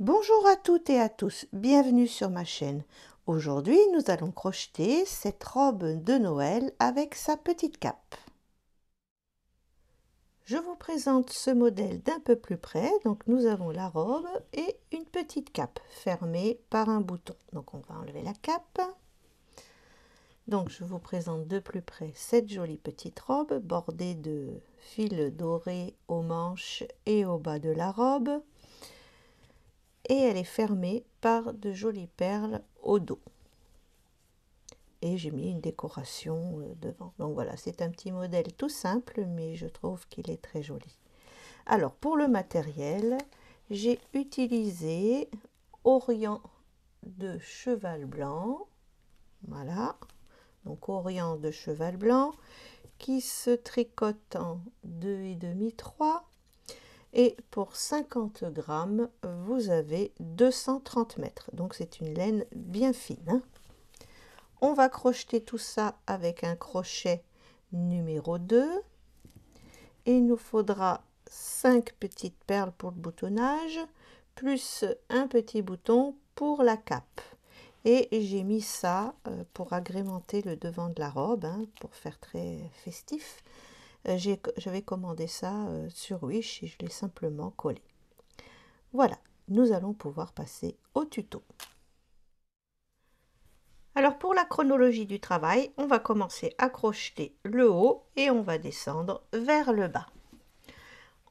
Bonjour à toutes et à tous, bienvenue sur ma chaîne. Aujourd'hui, nous allons crocheter cette robe de Noël avec sa petite cape. Je vous présente ce modèle d'un peu plus près. Donc nous avons la robe et une petite cape fermée par un bouton. Donc on va enlever la cape. Donc je vous présente de plus près cette jolie petite robe bordée de fils dorés aux manches et au bas de la robe. Et elle est fermée par de jolies perles au dos. Et j'ai mis une décoration devant. Donc voilà, c'est un petit modèle tout simple, mais je trouve qu'il est très joli. Alors pour le matériel, j'ai utilisé Orient de cheval blanc. Voilà, donc Orient de cheval blanc qui se tricote en 2,5 3. Et pour 50 grammes, vous avez 230 mètres. Donc c'est une laine bien fine, hein. On va crocheter tout ça avec un crochet numéro 2. Et il nous faudra 5 petites perles pour le boutonnage, plus un petit bouton pour la cape. Et j'ai mis ça pour agrémenter le devant de la robe, hein, pour faire très festif. J'avais commandé ça sur Wish et je l'ai simplement collé. Voilà, nous allons pouvoir passer au tuto. Alors pour la chronologie du travail, on va commencer à crocheter le haut et on va descendre vers le bas.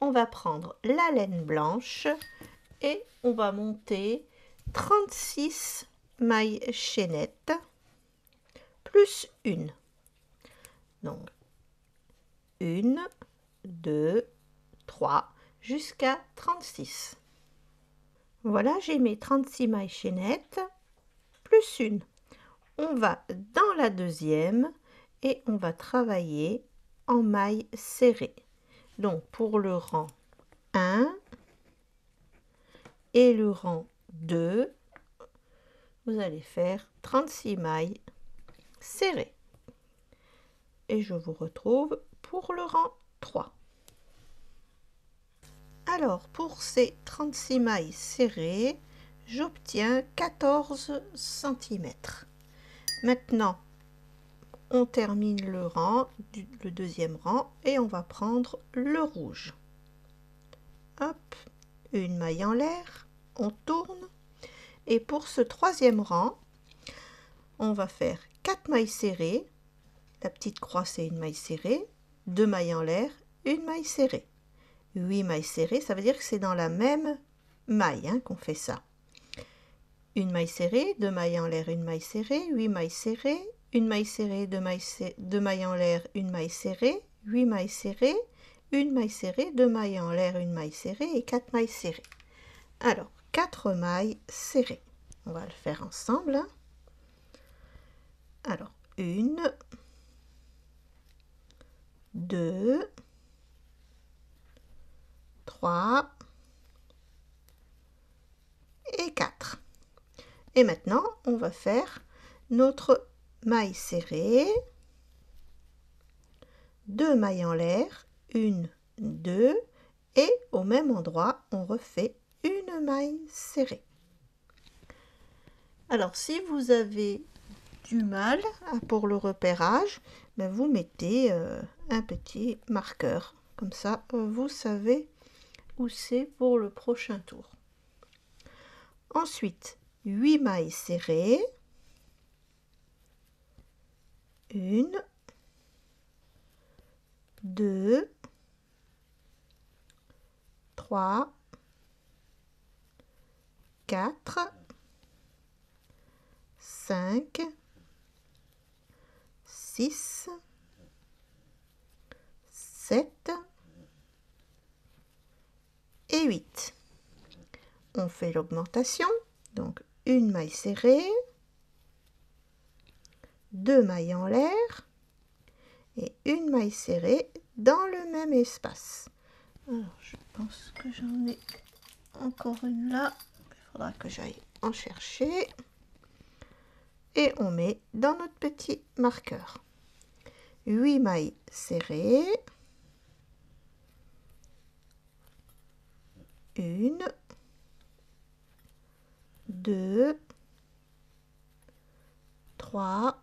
On va prendre la laine blanche et on va monter 36 mailles chaînettes plus une. Donc 1, 2, 3 jusqu'à 36. Voilà, j'ai mes 36 mailles chaînettes plus une. On va dans la deuxième et on va travailler en mailles serrées. Donc pour le rang 1 et le rang 2, vous allez faire 36 mailles serrées. Et je vous retrouve pour le rang 3. Alors pour ces 36 mailles serrées, j'obtiens 14 cm. Maintenant, on termine le rang, le deuxième rang, et on va prendre le rouge. Hop, une maille en l'air, on tourne. Et pour ce troisième rang, on va faire 4 mailles serrées. La petite croix, c'est une maille serrée, 2 mailles en l'air, une maille serrée. 8 mailles serrées, ça veut dire que c'est dans la même maille, hein, qu'on fait ça. Une maille serrée, 2 mailles en l'air, une maille serrée, 8 mailles serrées, une maille serrée, 2 mailles en l'air, une maille serrée, 8 mailles serrées, une maille serrée, 2 mailles en l'air, une maille serrée et 4 mailles serrées. Alors, 4 mailles serrées. On va le faire ensemble, hein. Alors, 1, 2, 3 et 4. Et maintenant, on va faire notre maille serrée, 2 mailles en l'air, 1, 2, et au même endroit, on refait une maille serrée. Alors, si vous avez du mal pour le repérage, ben vous mettez un petit marqueur. Comme ça, vous savez où c'est pour le prochain tour. Ensuite, 8 mailles serrées, 1, 2, 3, 4, 5, 6, 7 et 8. On fait l'augmentation, donc une maille serrée, 2 mailles en l'air et une maille serrée dans le même espace. Alors je pense que j'en ai encore une là, il faudra que j'aille en chercher. Et on met dans notre petit marqueur 8 mailles serrées, 1, 2, 3,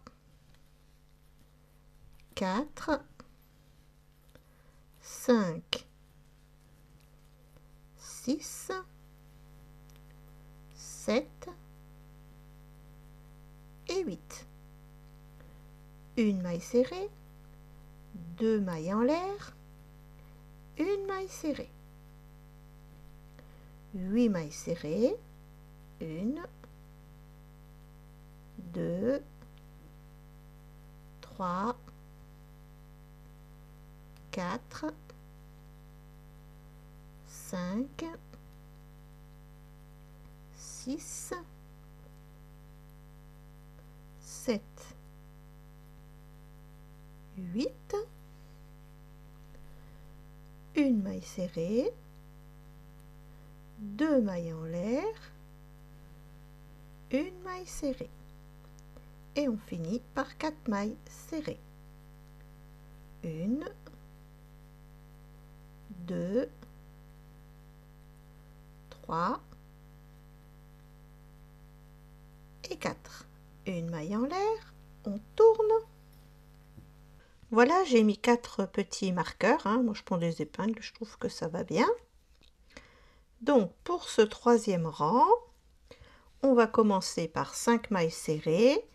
4, 5, 6, 7 et 8. Une maille serrée, 2 mailles en l'air, une maille serrée. 8 mailles serrées, 1, 2, 3, 4, 5, 6, 7, 8, une maille serrée, 2 mailles en l'air, une maille serrée et on finit par 4 mailles serrées. 1, 2, 3 et 4. Une maille en l'air, on tourne. Voilà, j'ai mis 4 petits marqueurs, hein. Moi je prends des épingles, je trouve que ça va bien. Donc pour ce troisième rang, on va commencer par 5 mailles serrées,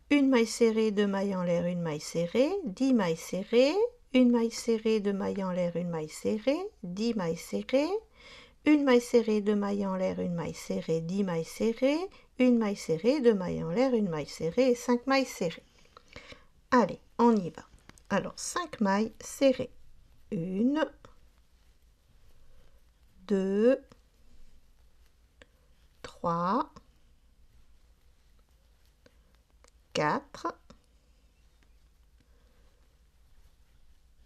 une maille serrée, 2 mailles en l'air, une maille serrée, 10 mailles serrées, une maille serrée, 2 mailles en l'air, une maille serrée, 10 mailles serrées, une maille serrée, 2 mailles en l'air, une maille serrée, 10 mailles serrées, une maille serrée, 2 mailles en l'air, une maille serrée et 5 mailles serrées. Allez, on y va. Alors 5 mailles serrées. 1, 2, 3, 4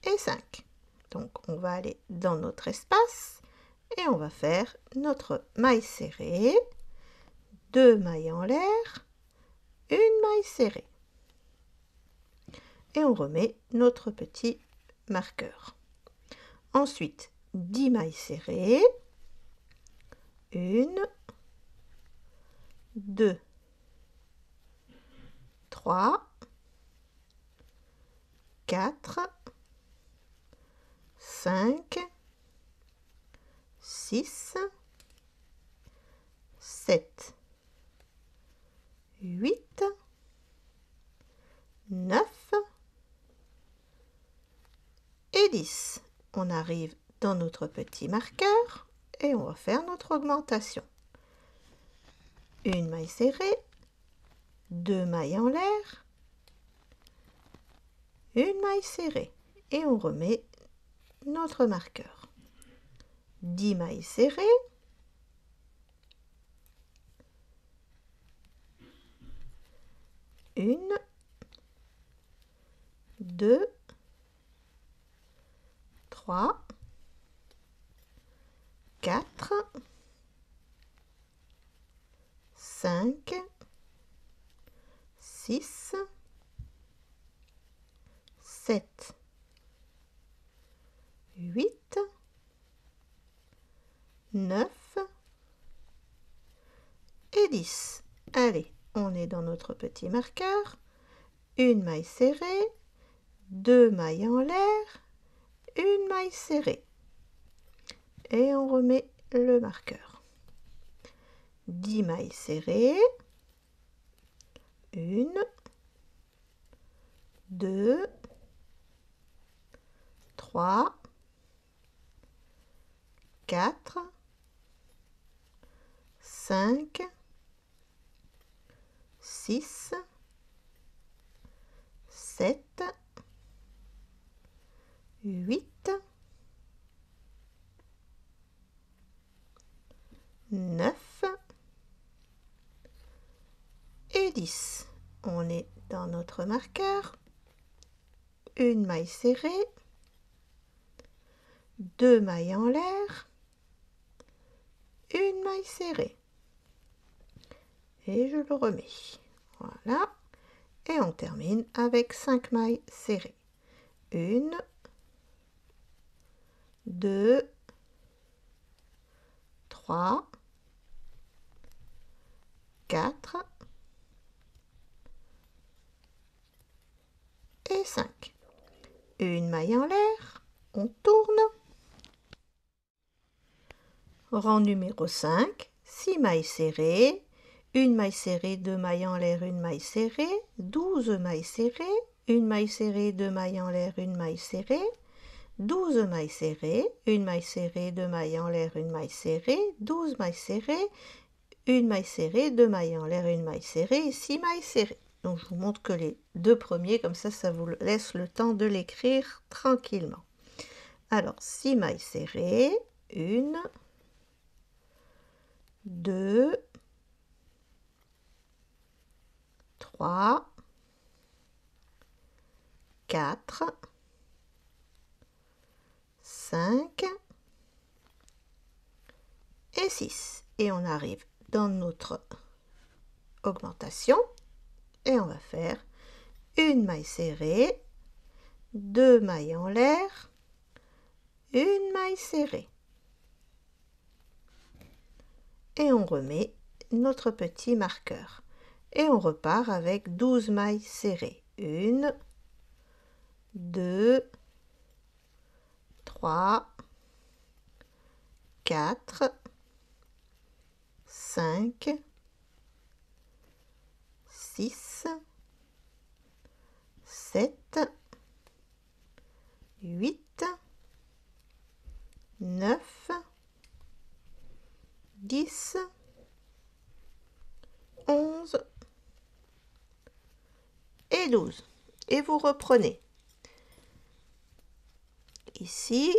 et 5. Donc on va aller dans notre espace et on va faire notre maille serrée, 2 mailles en l'air, une maille serrée. Et on remet notre petit marqueur. Ensuite, 10 mailles serrées, 1, 2, 3, 4, 5, 6, 7, 8, 9 et 10. On arrive dans notre petit marqueur et on va faire notre augmentation. Une maille serrée, 2 mailles en l'air, une maille serrée et on remet notre marqueur. 10 mailles serrées, une, 2, 3, 4, 5, 6, 7, 8, 9 et 10. Allez, on est dans notre petit marqueur. Une maille serrée, 2 mailles en l'air, une maille serrée. Et on remet le marqueur. 10 mailles serrées, 1, 2, 3, 4, 5, 6, 7, 8, 9 et 10. On est dans notre marqueur. Une maille serrée, 2 mailles en l'air, une maille serrée. Et je le remets. Voilà. Et on termine avec 5 mailles serrées. 1, 2, 3, 4 et 5. Une maille en l'air, on tourne. Rang numéro 5, 6 mailles serrées, une maille serrée, 2 mailles en l'air, une maille serrée, 12 mailles serrées, une maille serrée, 2 mailles en l'air, une maille serrée, 12 mailles serrées, une maille serrée, 2 mailles en l'air, une maille serrée, 12 mailles serrées, une maille serrée, 2 mailles en l'air, une maille serrée et 6 mailles serrées. Donc je vous montre que les deux premiers, comme ça vous laisse le temps de l'écrire tranquillement. Alors 6 mailles serrées, 1, 2, 3, 4, 5 et 6. Et on arrive dans notre augmentation et on va faire une maille serrée, 2 mailles en l'air, une maille serrée. Et on remet notre petit marqueur. Et on repart avec 12 mailles serrées. 1, 2, 3, 4, 5, 6, 7, 8, 9, 10, 11 et 12. Et vous reprenez. Ici,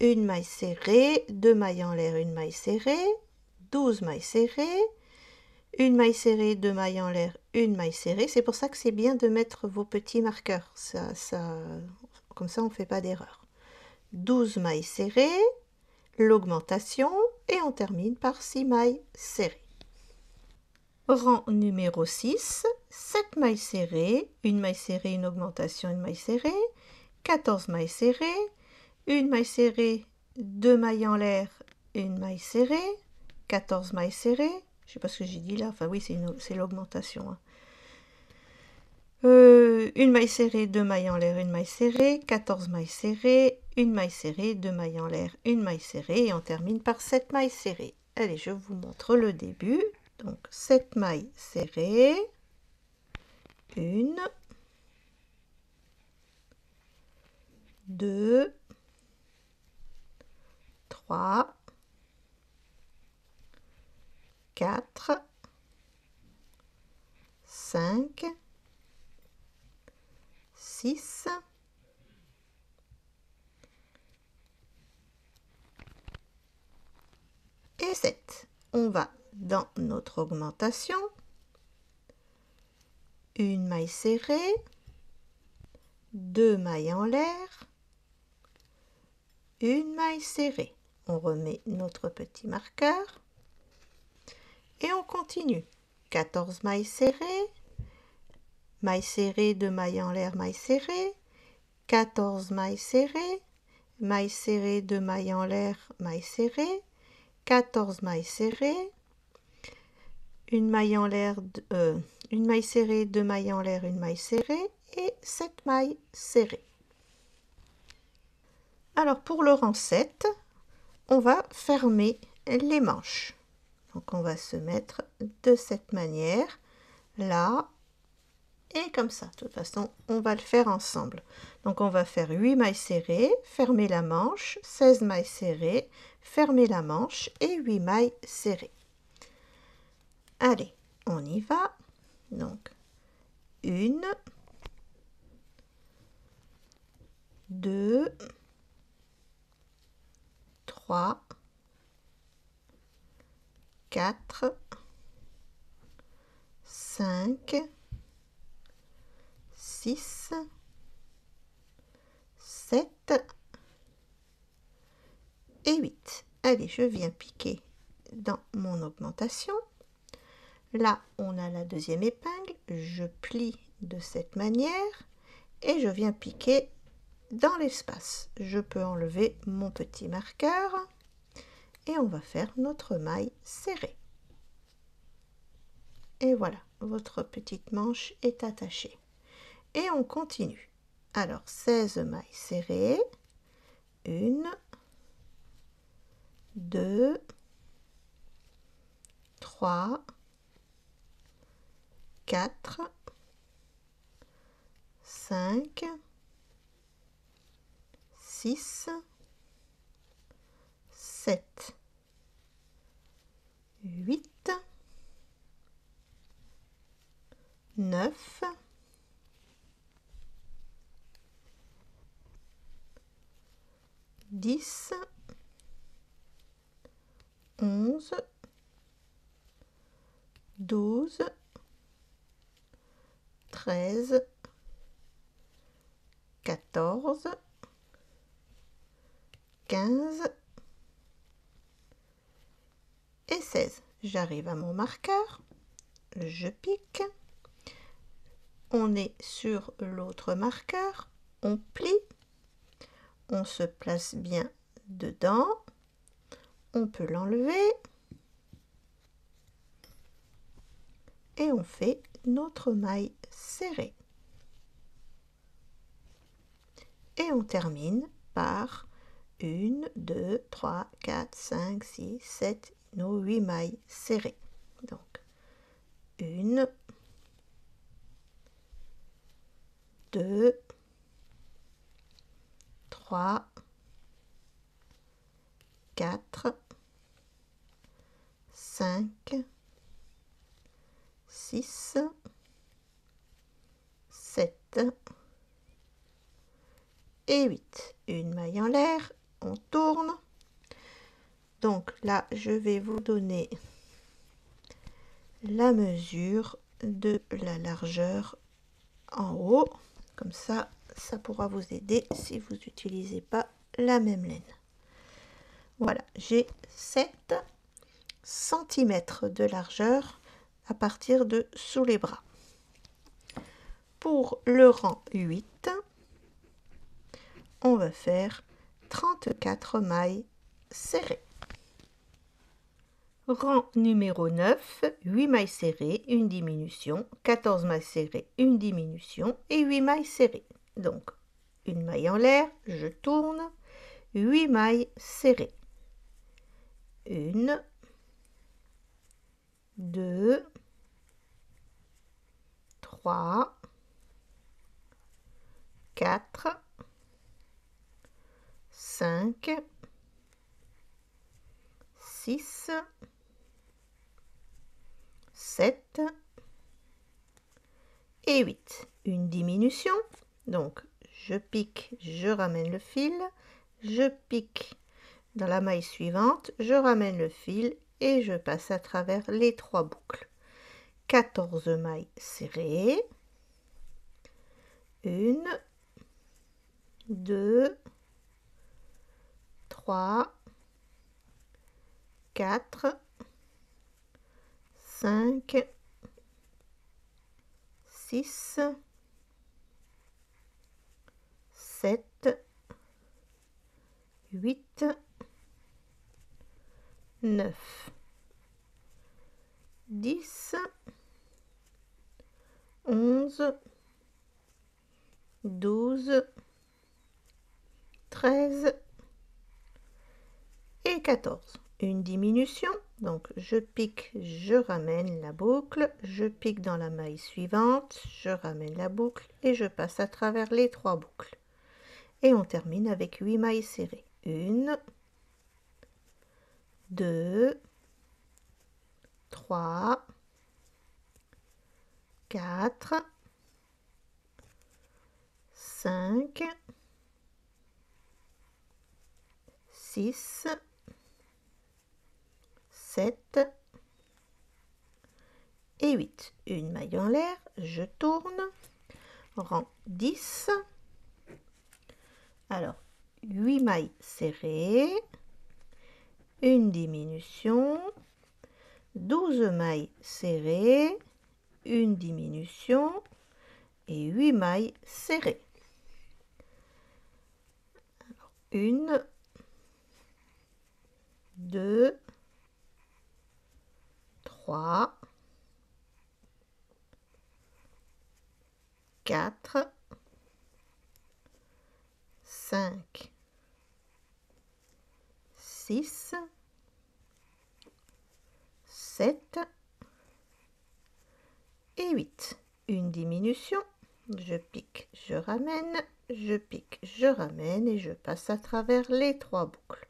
une maille serrée, 2 mailles en l'air, une maille serrée, 12 mailles serrées, une maille serrée, 2 mailles en l'air, une maille serrée. C'est pour ça que c'est bien de mettre vos petits marqueurs. Comme ça, on ne fait pas d'erreur. 12 mailles serrées, l'augmentation, et on termine par 6 mailles serrées. Rang numéro 6, 7 mailles serrées, une maille serrée, une augmentation, une maille serrée, 14 mailles serrées, une maille serrée, 2 mailles en l'air, une maille serrée, 14 mailles serrées, je ne sais pas ce que j'ai dit là, enfin oui c'est l'augmentation. Hein. Une maille serrée, 2 mailles en l'air, une maille serrée, 14 mailles serrées, une maille serrée, 2 mailles en l'air, une maille serrée, et on termine par 7 mailles serrées. Allez, je vous montre le début. Donc 7 mailles serrées, 1, 2, 3, 4, 5, 6, et 7. On va dans notre augmentation, une maille serrée, 2 mailles en l'air, une maille serrée. On remet notre petit marqueur et on continue. 14 mailles serrées, maille serrée, 2 mailles en l'air, maille serrée, 14 mailles serrées, maille serrée, 2 mailles en l'air, maille serrée, 14 mailles serrées, une maille en l'air, une maille serrée, 2 mailles en l'air, une maille serrée et 7 mailles serrées. Alors pour le rang 7, on va fermer les manches. Donc on va se mettre de cette manière, là et comme ça. De toute façon, on va le faire ensemble. Donc on va faire 8 mailles serrées, fermer la manche, 16 mailles serrées, fermer la manche et 8 mailles serrées. Allez, on y va. Donc 1, 2, 3, 4, 5, 6, 7 et 8. Allez, je viens piquer dans mon augmentation. Là, on a la deuxième épingle. Je plie de cette manière et je viens piquer dans l'espace. Je peux enlever mon petit marqueur et on va faire notre maille serrée. Et voilà, votre petite manche est attachée. Et on continue. Alors 16 mailles serrées, 1, 2, 3, 4, 5, 6, 7, 8, 9, 10, 11, 12, 13, 14, 15 et 16. J'arrive à mon marqueur, je pique, on est sur l'autre marqueur, on plie, on se place bien dedans, on peut l'enlever et on fait notre maille serrée. Et on termine par 1, 2, 3, 4, 5, 6, 7, nos 8 mailles serrées. Donc 1, 2, 3, 4, 5, 6, 7 et 8. Une maille en l'air, on tourne. Donc là, je vais vous donner la mesure de la largeur en haut. Comme ça, ça pourra vous aider si vous n'utilisez pas la même laine. Voilà, j'ai 7 cm de largeur à partir de sous les bras. Pour le rang 8, on va faire 34 mailles serrées. Rang numéro 9, 8 mailles serrées, une diminution, 14 mailles serrées, une diminution et 8 mailles serrées. Donc, une maille en l'air, je tourne, 8 mailles serrées. 1, 2, 3, 4, 5, 6, 7 et 8. Une diminution, donc je pique, je ramène le fil, je pique dans la maille suivante, je ramène le fil et je passe à travers les 3 boucles. 14 mailles serrées, 1, 2, 3, 4, 5, 6, 7, 8, 9, 10, 11, 12, 13 et 14. Une diminution, donc je pique, je ramène la boucle, je pique dans la maille suivante, je ramène la boucle et je passe à travers les 3 boucles. Et on termine avec 8 mailles serrées. 1, 2, 3, 4, 5, 6, 7 et 8. Une maille en l'air, je tourne, rang 10. Alors, 8 mailles serrées, une diminution, 12 mailles serrées, une diminution et 8 mailles serrées. Alors, 1, 2, 3, 4, 5, 6, 7 et 8. Une diminution, je pique, je ramène, je pique, je ramène et je passe à travers les 3 boucles.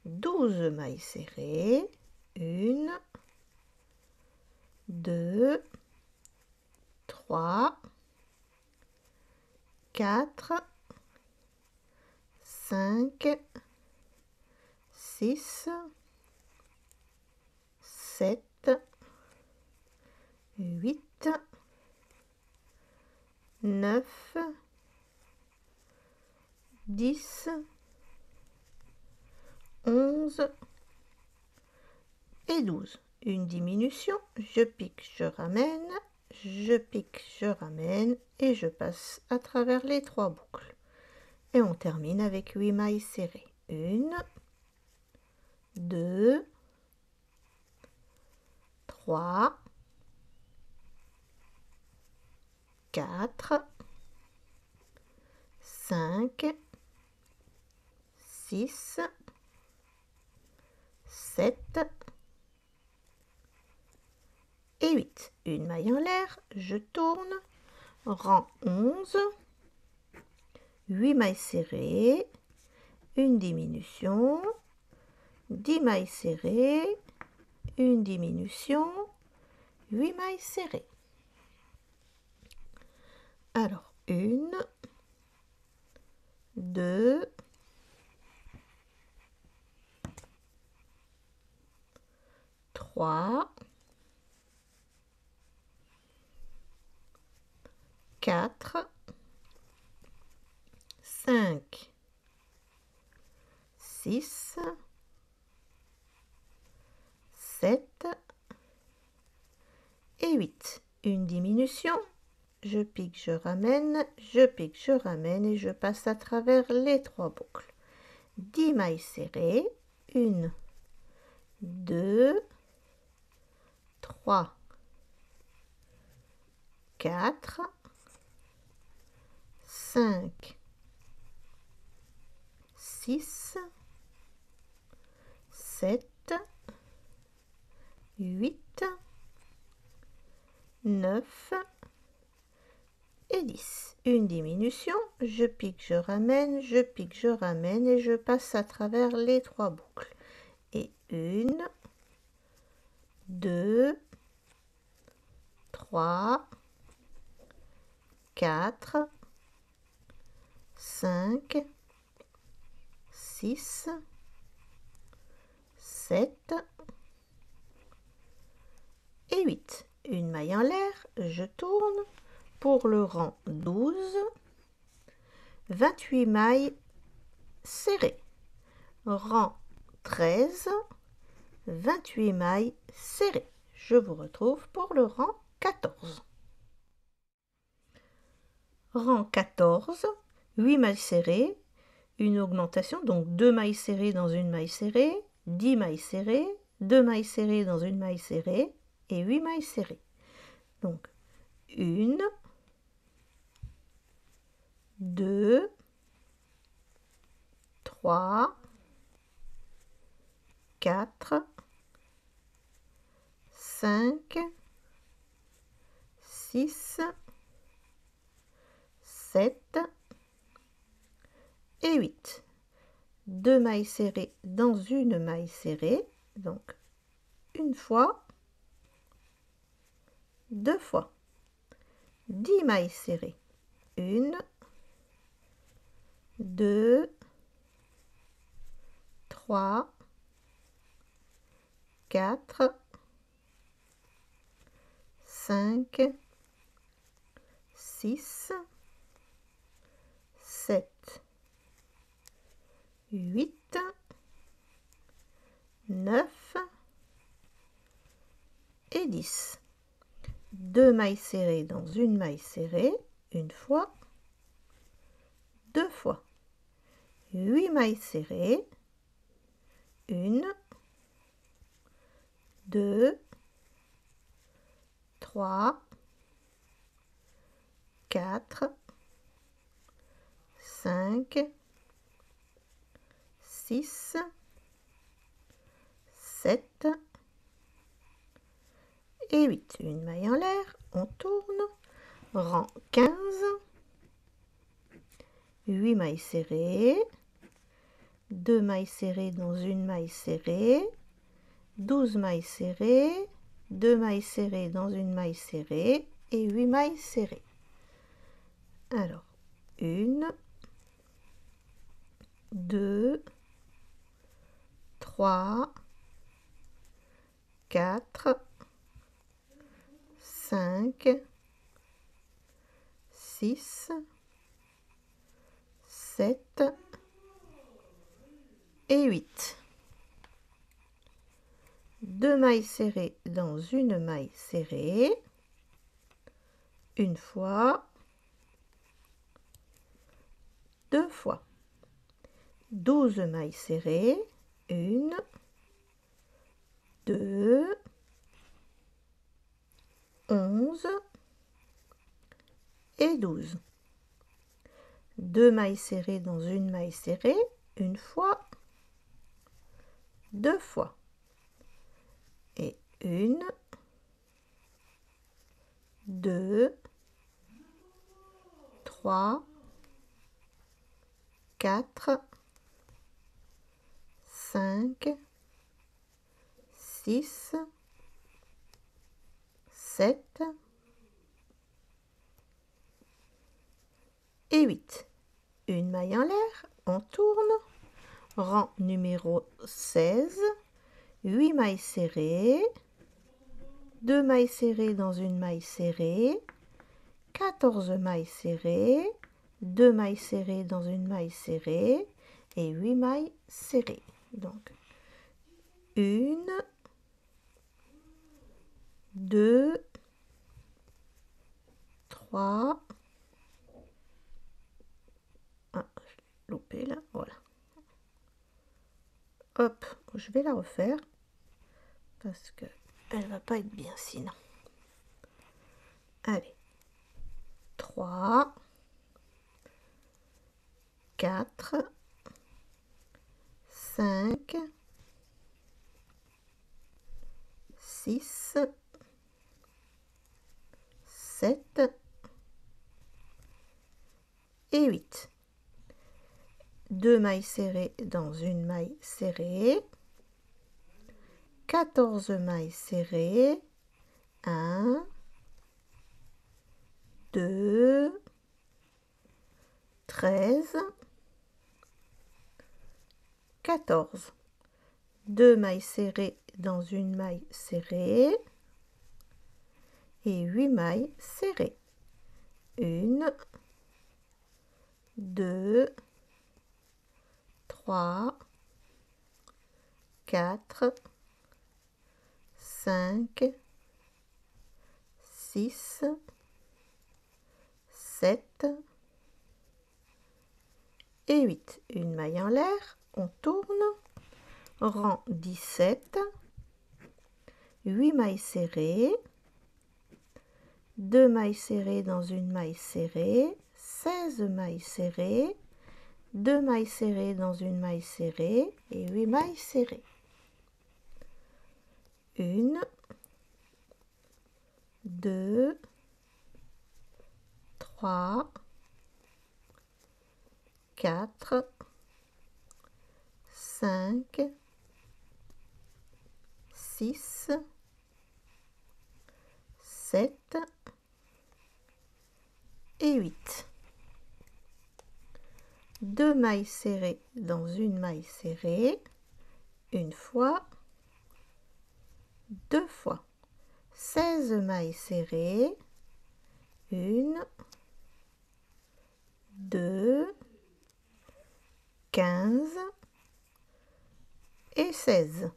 12 mailles serrées, 1, 2, 3, 4, 5, 6, 7, 8, 9, 10, 11 et 12. Une diminution, je pique, je ramène, je pique, je ramène et je passe à travers les 3 boucles. Et on termine avec 8 mailles serrées. 1, 2, 3, 4, 5, 6, 7 et 8. Une maille en l'air, je tourne, rang 11, 8 mailles serrées, une diminution, 10 mailles serrées, une diminution, 8 mailles serrées. Alors, 1, 2, 3, 4, 5, 6, 7 et 8. Une diminution, je pique, je ramène, je pique, je ramène et je passe à travers les 3 boucles. 10 mailles serrées, 1, 2, 3, 4, 5, 6, 7, 8, 9 et 10. Une diminution, je pique, je ramène, je pique, je ramène et je passe à travers les 3 boucles. Et 1, 2, 3, 4, 5, 6, 7 et 8. Une maille en l'air, je tourne pour le rang 12, 28 mailles serrées. Rang 13, 28 mailles serrées. Je vous retrouve pour le rang 14. Rang 14, 8 mailles serrées, une augmentation, donc 2 mailles serrées dans une maille serrée, 10 mailles serrées, 2 mailles serrées dans une maille serrée et 8 mailles serrées. Donc 1, 2, 3, 4, 5, 6, 7 et 8. 2 mailles serrées dans une maille serrée, donc une fois, 2 fois. 10 mailles serrées, 1, 2, 3, 4, 5, 6, 7, 8, 9 et 10. 2 mailles serrées dans une maille serrée, une fois, 2 fois. 8 mailles serrées, 1, 2, 3, 4, 5, 6, 7 et 8. Une maille en l'air, on tourne, rang 15, 8 mailles serrées, 2 mailles serrées dans une maille serrée, 12 mailles serrées, 2 mailles serrées dans une maille serrée et 8 mailles serrées. Alors, 1, 2, 3, 4, 5, 6, 7 et 8. 2 mailles serrées dans une maille serrée, une fois, 2 fois. 12 mailles serrées, 1, 2, 11 et 12. 2 mailles serrées dans une maille serrée, une fois, 2 fois. Et 1, 2, 3, 4, 5, 6, 7 et 8. Une maille en l'air, on tourne, rang numéro 16, 8 mailles serrées, 2 mailles serrées dans une maille serrée, 14 mailles serrées, 2 mailles serrées dans une maille serrée et 8 mailles serrées. Donc 1, 2, 3, ah, je l'ai loupé là, voilà. Hop, je vais la refaire parce que elle va pas être bien sinon. Allez, 3, 4, 5, 6, 7 et 8. 2 mailles serrées dans une maille serrée, 14 mailles serrées, 1, 2, 13, 14. 2 mailles serrées dans une maille serrée et 8 mailles serrées. 1, 2, 3, 4, 5, 6, 7 et 8. Une maille en l'air, on tourne, rang 17, 8 mailles serrées, 2 mailles serrées dans une maille serrée, 16 mailles serrées, 2 mailles serrées dans une maille serrée et 8 mailles serrées. 1, 2, 3, 4, 5, 6, 7 et 8. 2 mailles serrées dans une maille serrée, une fois, 2 fois. 16 mailles serrées, 1, 2, 15 et 16.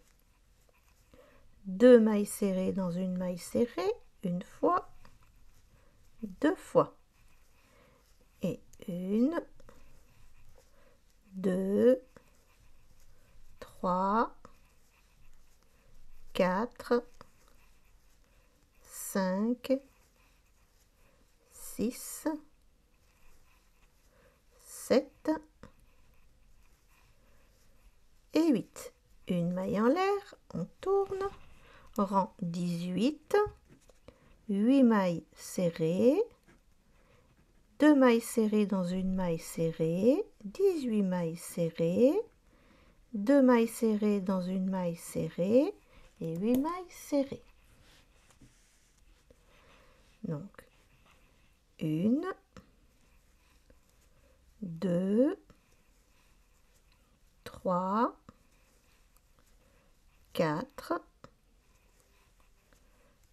2 mailles serrées dans une maille serrée, une fois, 2 fois. Et 1, 2, 3, 4, 5, 6, 7 et 8. Une maille en l'air, on tourne, rang 18, 8 mailles serrées, 2 mailles serrées dans une maille serrée, 18 mailles serrées, 2 mailles serrées dans une maille serrée et 8 mailles serrées. Donc 1, 2, 3, 4,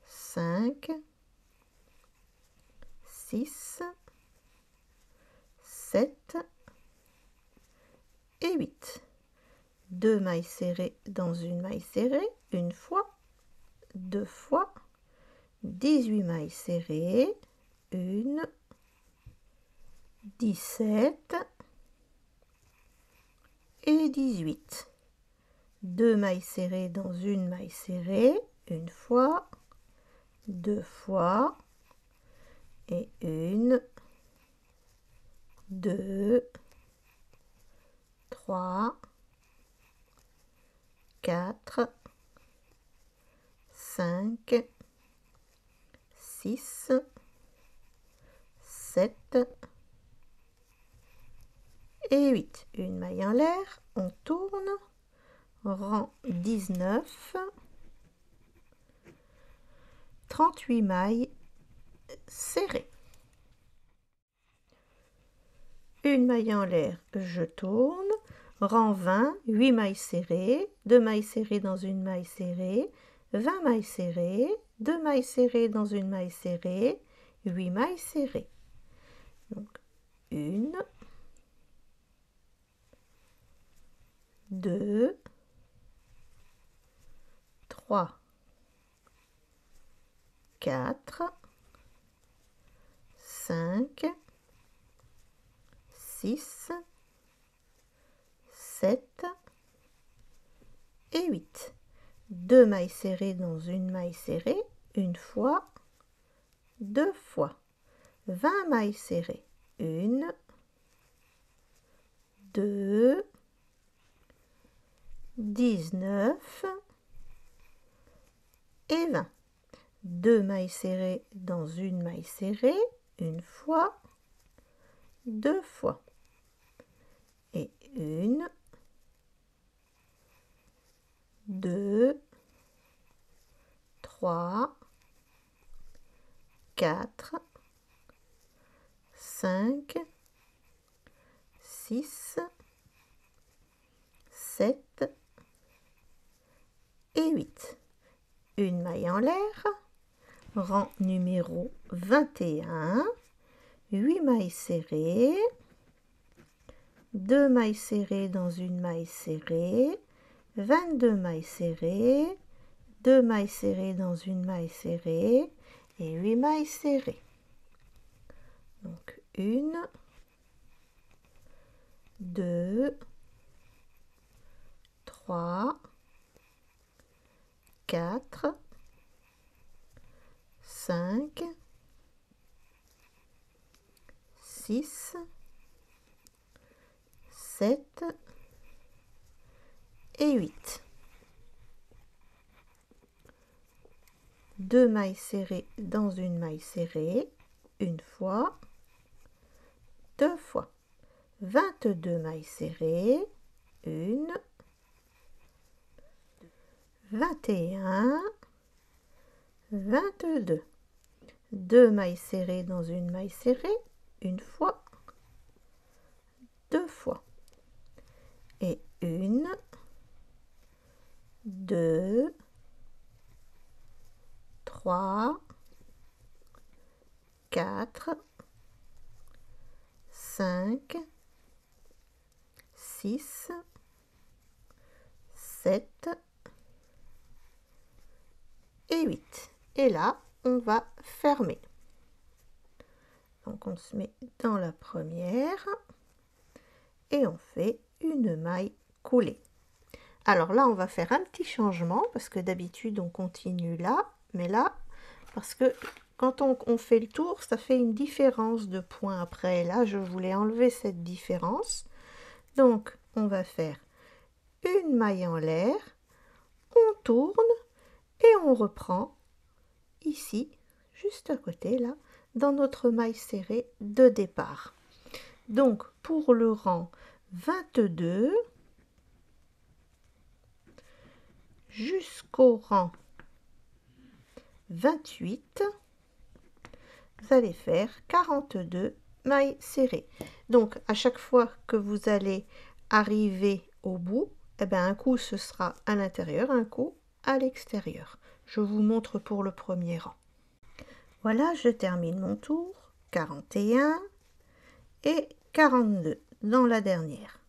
5, 6, 7 et 8. 2 mailles serrées dans une maille serrée, une fois, 2 fois, 18 mailles serrées, 1, 17 et 18. 2 mailles serrées dans une maille serrée, une fois, 2 fois, et 1, 2, 3, 4, 5, 6, 7 et 8. Une maille en l'air, on tourne, rang 19, 38 mailles serrées. Une maille en l'air, je tourne, rang 20, 8 mailles serrées, 2 mailles serrées dans une maille serrée, 20 mailles serrées, 2 mailles serrées dans une maille serrée, 8 mailles serrées. Donc 1, 2, 3, 4, 5, 6, 7 et 8. 2 mailles serrées dans une maille serrée, une fois, 2 fois. 20 mailles serrées, 1, 2, 19 et 20. 2 mailles serrées dans une maille serrée, une fois, 2 fois. Et 1, 2, 3, 4, 5, 6, 7 et 8. Une maille en l'air, rang numéro 21, 8 mailles serrées, 2 mailles serrées dans une maille serrée, 22 mailles serrées, 2 mailles serrées dans une maille serrée et 8 mailles serrées. Donc 1, 2, 3, 4, 5, 6, 7 et 8. 2 mailles serrées dans une maille serrée, une fois, 2 fois. 22 mailles serrées, 1, 21, 22. 2 mailles serrées dans une maille serrée, une fois, 2 fois. Et 1, 2, 3, 4, 5, 6, 7 et 8. Et là, on va fermer. Donc on se met dans la première et on fait une maille coulée. Alors là, on va faire un petit changement parce que d'habitude, on continue là, mais là, parce que quand on fait le tour, ça fait une différence de points après. Là, je voulais enlever cette différence. Donc, on va faire une maille en l'air, on tourne et on reprend ici, juste à côté, là, dans notre maille serrée de départ. Donc, pour le rang 22, jusqu'au rang 28, vous allez faire 42 mailles serrées. Donc, à chaque fois que vous allez arriver au bout, eh bien, un coup, ce sera à l'intérieur, un coup à l'extérieur. Je vous montre pour le premier rang. Voilà, je termine mon tour. 41 et 42 dans la dernière.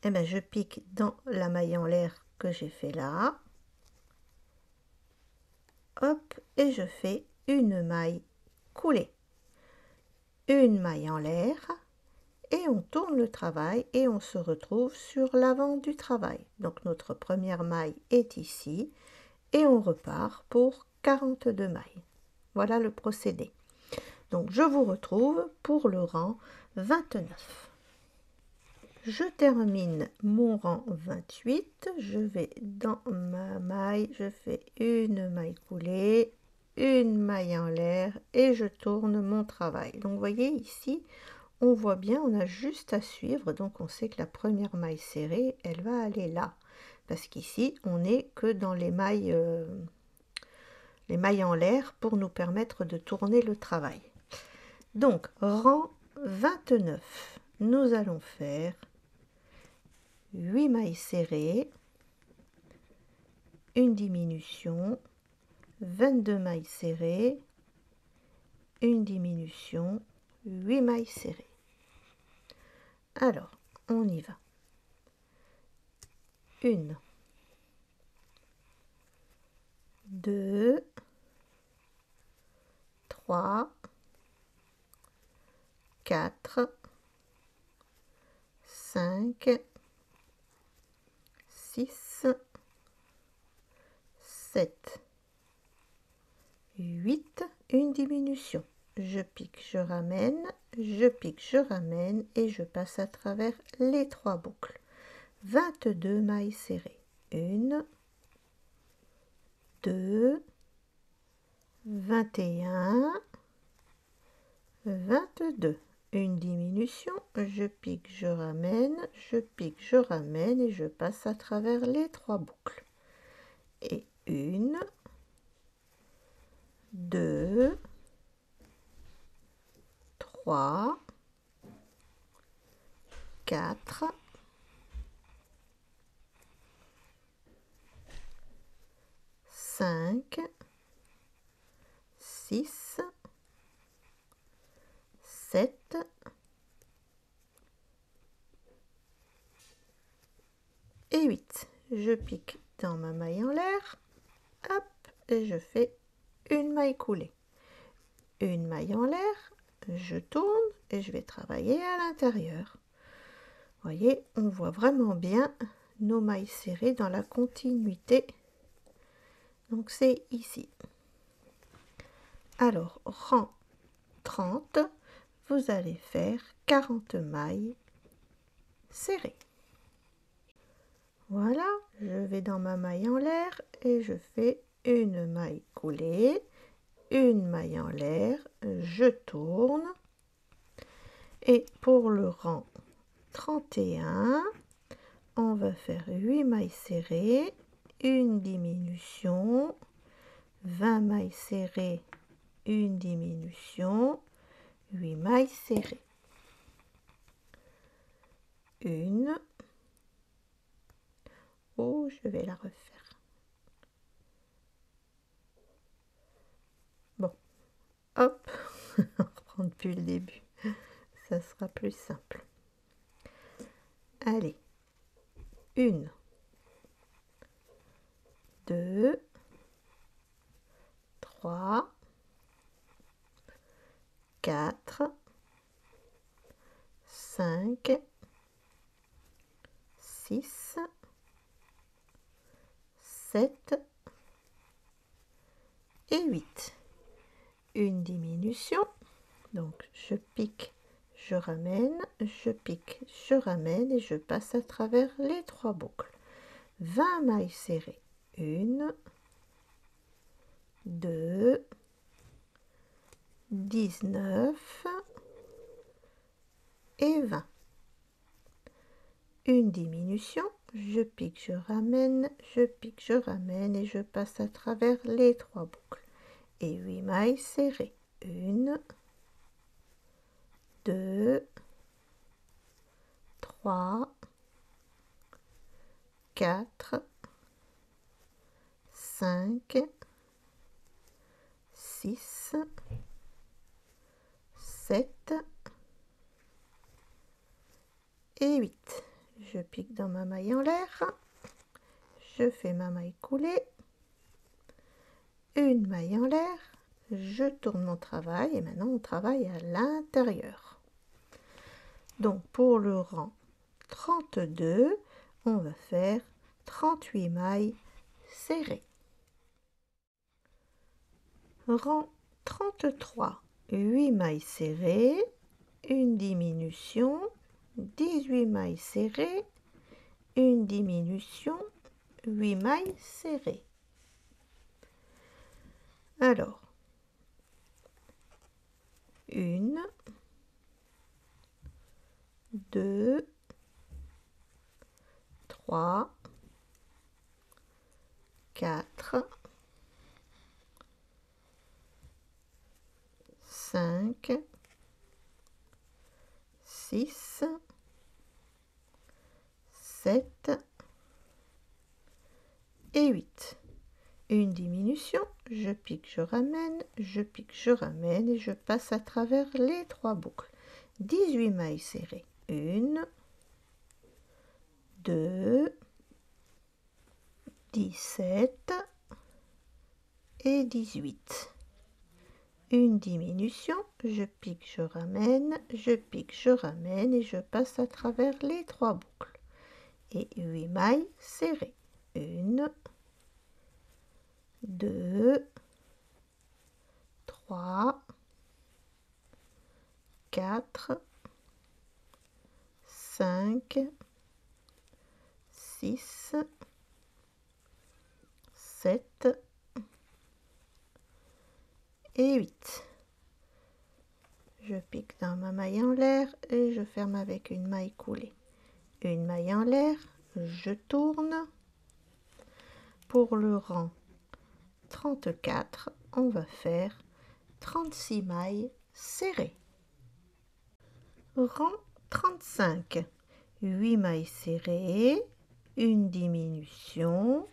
Eh bien, je pique dans la maille en l'air que j'ai fait là. Hop, et je fais une maille coulée. Une maille en l'air et on tourne le travail et on se retrouve sur l'avant du travail. Donc notre première maille est ici et on repart pour 42 mailles. Voilà le procédé. Donc je vous retrouve pour le rang 29. Je termine mon rang 28, je vais dans ma maille, je fais une maille coulée, une maille en l'air et je tourne mon travail. Donc vous voyez ici, on voit bien, on a juste à suivre, donc on sait que la première maille serrée, elle va aller là. Parce qu'ici, on n'est que dans les mailles en l'air pour nous permettre de tourner le travail. Donc, rang 29, nous allons faire 8 mailles serrées, une diminution, 22 mailles serrées, une diminution, 8 mailles serrées. Alors, on y va. 1, 2, 3, 4, 5, 6, 7, 8, une diminution. Je pique, je ramène, je pique, je ramène et je passe à travers les 3 boucles. 22 mailles serrées. 1, 2, 21, 22. Une diminution, je pique, je ramène, je pique, je ramène et je passe à travers les 3 boucles. Et 1, 2, 3, 4, 5, 6, 7, et 8. Je pique dans ma maille en l'air, hop, et je fais une maille coulée. Une maille en l'air, je tourne et je vais travailler à l'intérieur. Vous voyez, on voit vraiment bien nos mailles serrées dans la continuité. Donc c'est ici. Alors, rang 30, vous allez faire 40 mailles serrées. Voilà, je vais dans ma maille en l'air et je fais une maille coulée, une maille en l'air, je tourne. Et pour le rang 31, on va faire 8 mailles serrées, une diminution, 20 mailles serrées, une diminution, 8 mailles serrées. 1, oh, je vais la refaire. Bon, hop, on reprend depuis le début, ça sera plus simple. Allez, 1, 2, 3, 4, 5, 6, 7 et 8. une diminution, donc je pique, je ramène, je pique, je ramène et je passe à travers les 3 boucles. 20 mailles serrées, 1, 2, 19 et 20. Une diminution, je pique, je ramène, je pique, je ramène et je passe à travers les 3 boucles. Et 8 mailles serrées, 1, 2, 3, 4, 5, 6, 7 et 8. Je pique dans ma maille en l'air, je fais ma maille coulée, une maille en l'air, je tourne mon travail et maintenant on travaille à l'intérieur. Donc pour le rang 32, on va faire 38 mailles serrées. Rang 33, 8 mailles serrées, une diminution, 18 mailles serrées, une diminution, 8 mailles serrées. Alors, 1, 2, 3, 4, 5, 6, 7 et 8. Une diminution, je pique, je ramène, je pique, je ramène et je passe à travers les 3 boucles. 18 mailles serrées, 1, 2, 17 et 18. Une diminution, je pique, je ramène, je pique, je ramène et je passe à travers les 3 boucles. Et 8 mailles serrées, 1, 2, 3, 4, 5, 6, 7 et 8. Je pique dans ma maille en l'air et je ferme avec une maille coulée. Une maille en l'air, je tourne. Pour le rang 34, on va faire 36 mailles serrées. Rang 35, 8 mailles serrées, une diminution,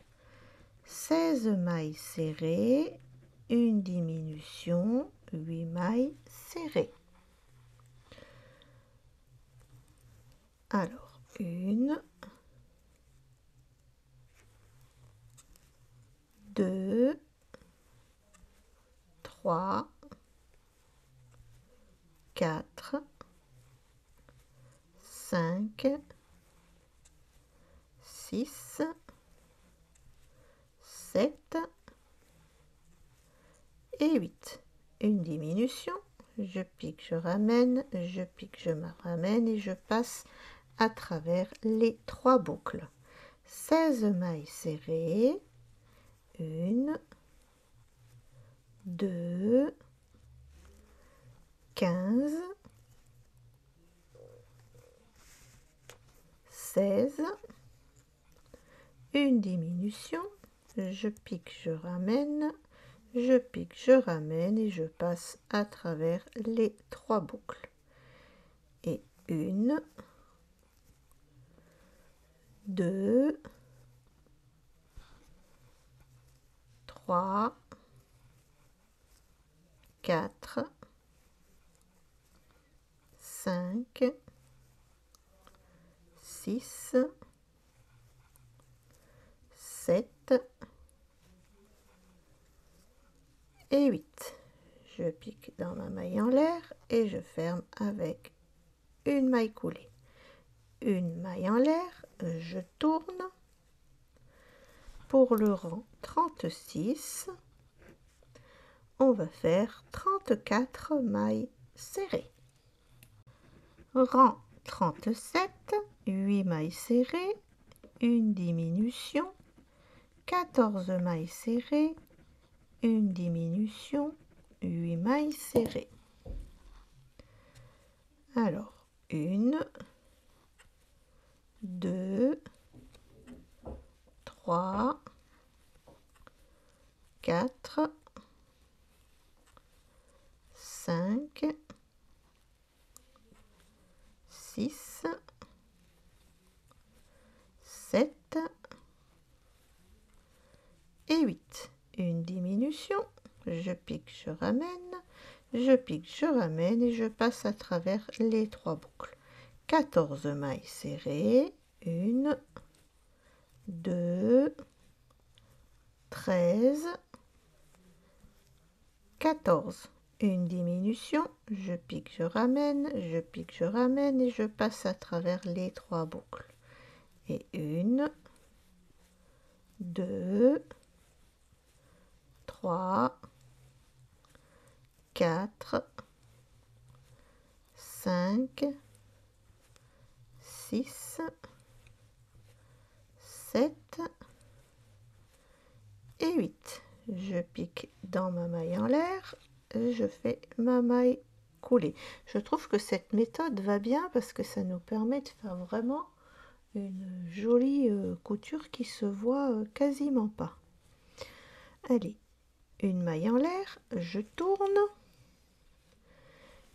16 mailles serrées, une diminution, 8 mailles serrées. Alors, 1, 2, 3, 4, 5, 6, 7 et 8. Une diminution, je pique, je ramène, je pique, je me ramène et je passe à travers les 3 boucles. 16 mailles serrées, 1, 2, 15, 16, une diminution, je pique, je ramène, je pique, je ramène et je passe à travers les 3 boucles. Et 1, 2, 3, 4, 5, 6, 7 et 8. Je pique dans ma maille en l'air et je ferme avec une maille coulée. Une maille en l'air, je tourne. Pour le rang 36, on va faire 34 mailles serrées. Rang 37, 8 mailles serrées, une diminution, 14 mailles serrées, une diminution, 8 mailles serrées. Alors, 1, 2, 3, 4, 5, 6, 7 et 8. Une diminution, je pique, je ramène, je pique, je ramène et je passe à travers les 3 boucles. 14 mailles serrées, 1, 2, 13, 14. Une diminution, je pique, je ramène, je pique, je ramène et je passe à travers les 3 boucles. Et 1, 2, 3, 4, 5, 6, 7 et 8. Je pique dans ma maille en l'air, je fais ma maille coulée. Je trouve que cette méthode va bien parce que ça nous permet de faire vraiment une jolie couture qui se voit quasiment pas. Allez, une maille en l'air, je tourne.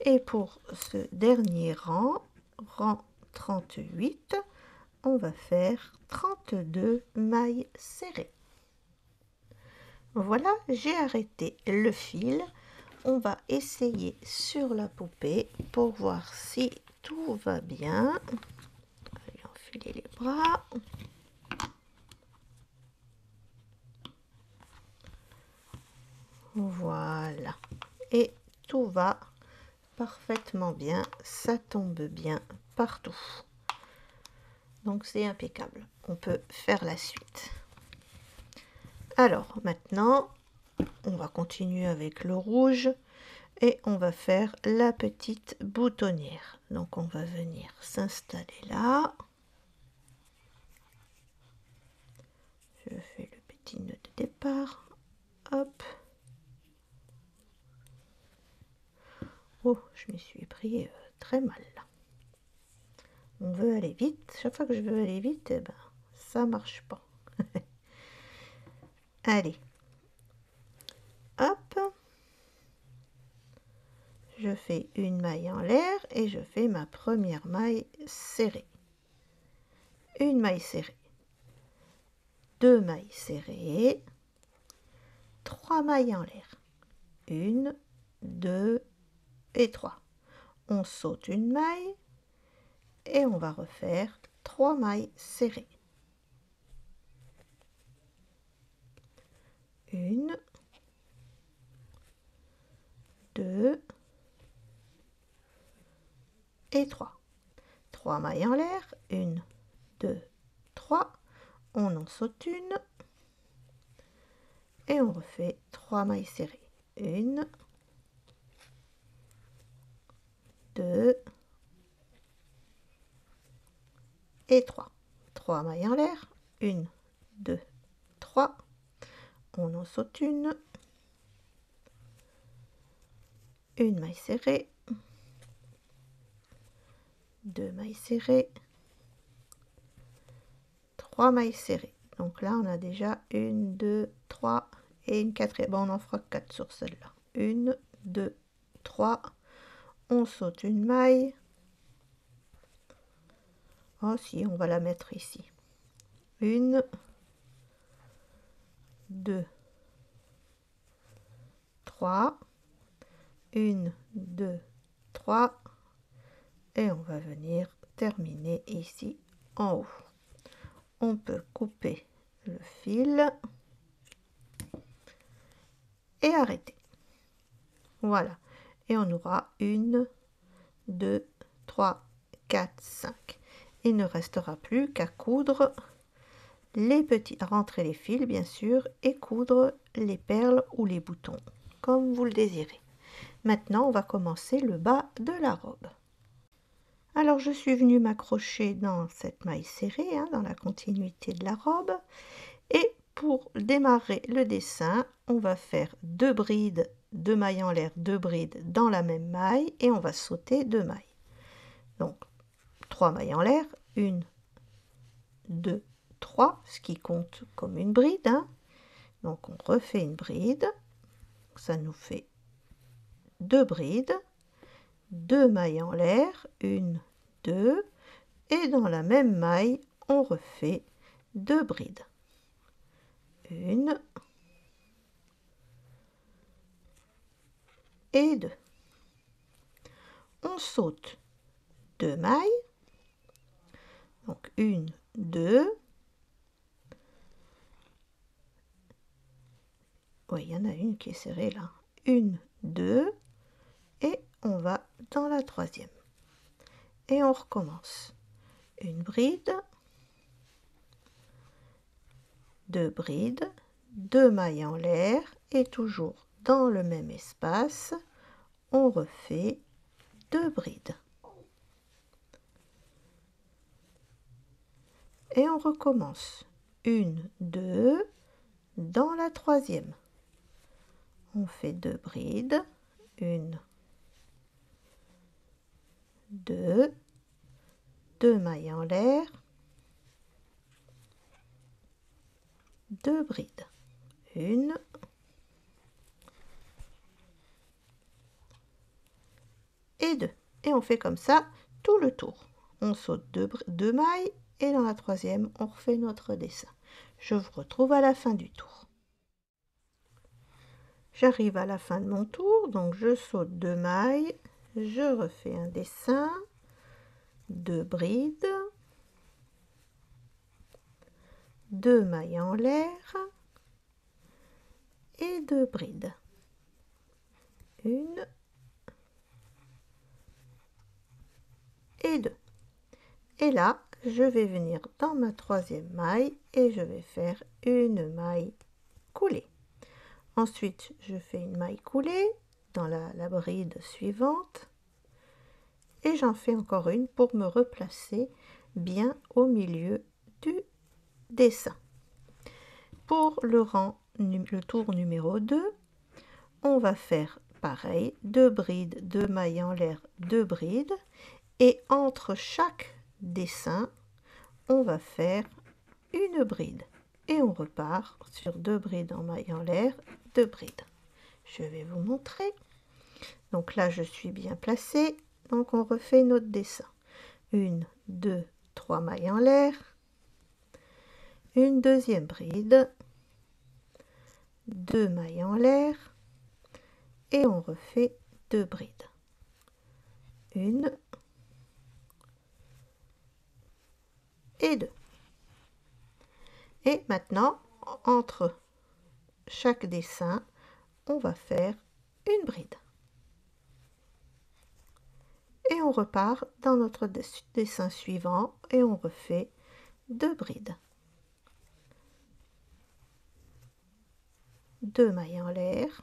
Et pour ce dernier rang, rang 38, on va faire 32 mailles serrées. Voilà, j'ai arrêté le fil. On va essayer sur la poupée pour voir si tout va bien. On va enfiler les bras. Voilà. Et tout va parfaitement bien. Ça tombe bien partout. Donc c'est impeccable. On peut faire la suite. Alors maintenant, on va continuer avec le rouge et on va faire la petite boutonnière. Donc on va venir s'installer là. Je fais le petit nœud de départ. Hop. Oh, je me suis pris très mal là. On veut aller vite. Chaque fois que je veux aller vite, eh ben, ça marche pas. Allez. Hop. Je fais une maille en l'air et je fais ma première maille serrée. Une maille serrée. 2 mailles serrées. 3 mailles en l'air. 1, 2 et 3. On saute une maille et on va refaire 3 mailles serrées. 1, 2 et 3. 3 mailles en l'air, 1, 2, 3. On en saute une et on refait 3 mailles serrées. 1, 2 et 3. 3 mailles en l'air, 1, 2, 3. On en saute une maille serrée, 2 mailles serrées, 3 mailles serrées. Donc là, on a déjà 1, 2, 3 et une quatrième. Bon, on en fera 4 sur celle-là. 1, 2, 3. On saute une maille. Oh si, on va la mettre ici. 1, 2, 3. 1, 2, 3. Et on va venir terminer ici en haut. On peut couper le fil et arrêter. Voilà. Et on aura 1, 2, 3, 4, 5. Il ne restera plus qu'à coudre les petits, rentrer les fils bien sûr et coudre les perles ou les boutons. comme vous le désirez. Maintenant, on va commencer le bas de la robe. Alors, je suis venue m'accrocher dans cette maille serrée, hein, dans la continuité de la robe. Et pour démarrer le dessin, on va faire 2 brides, 2 mailles en l'air, 2 brides dans la même maille et on va sauter 2 mailles. Donc, 3 mailles en l'air, 1, 2, 3, ce qui compte comme une bride, hein. Donc, on refait une bride. Ça nous fait 2 brides, 2 mailles en l'air, 1, 2, et dans la même maille, on refait 2 brides. 1 et 2. On saute 2 mailles, donc 1, 2. Oui, il y en a une qui est serrée là. 1, 2, et on va dans la troisième. Et on recommence. Une bride, 2 brides, 2 mailles en l'air, et toujours dans le même espace, on refait 2 brides. Et on recommence. 1, 2, dans la troisième. On fait 2 brides, 1, 2, 2 mailles en l'air, 2 brides, 1, et 2. Et on fait comme ça tout le tour. On saute 2 mailles et dans la troisième, on refait notre dessin. Je vous retrouve à la fin du tour. J'arrive à la fin de mon tour, donc je saute 2 mailles, je refais un dessin, 2 brides, 2 mailles en l'air et 2 brides. 1 et 2. Et là, je vais venir dans ma troisième maille et je vais faire une maille coulée. Ensuite, je fais une maille coulée dans la bride suivante et j'en fais encore une pour me replacer bien au milieu du dessin. Pour le tour numéro 2, on va faire pareil, 2 brides, 2 mailles en l'air, 2 brides, et entre chaque dessin, on va faire une bride. Et on repart sur 2 brides en mailles en l'air, 2 brides. Je vais vous montrer. Donc là, je suis bien placée. Donc on refait notre dessin. 1, 2, 3 mailles en l'air. Une deuxième bride. 2 mailles en l'air. Et on refait 2 brides. 1 et 2. Et maintenant, entre chaque dessin, on va faire une bride. Et on repart dans notre dessin suivant et on refait 2 brides. 2 mailles en l'air,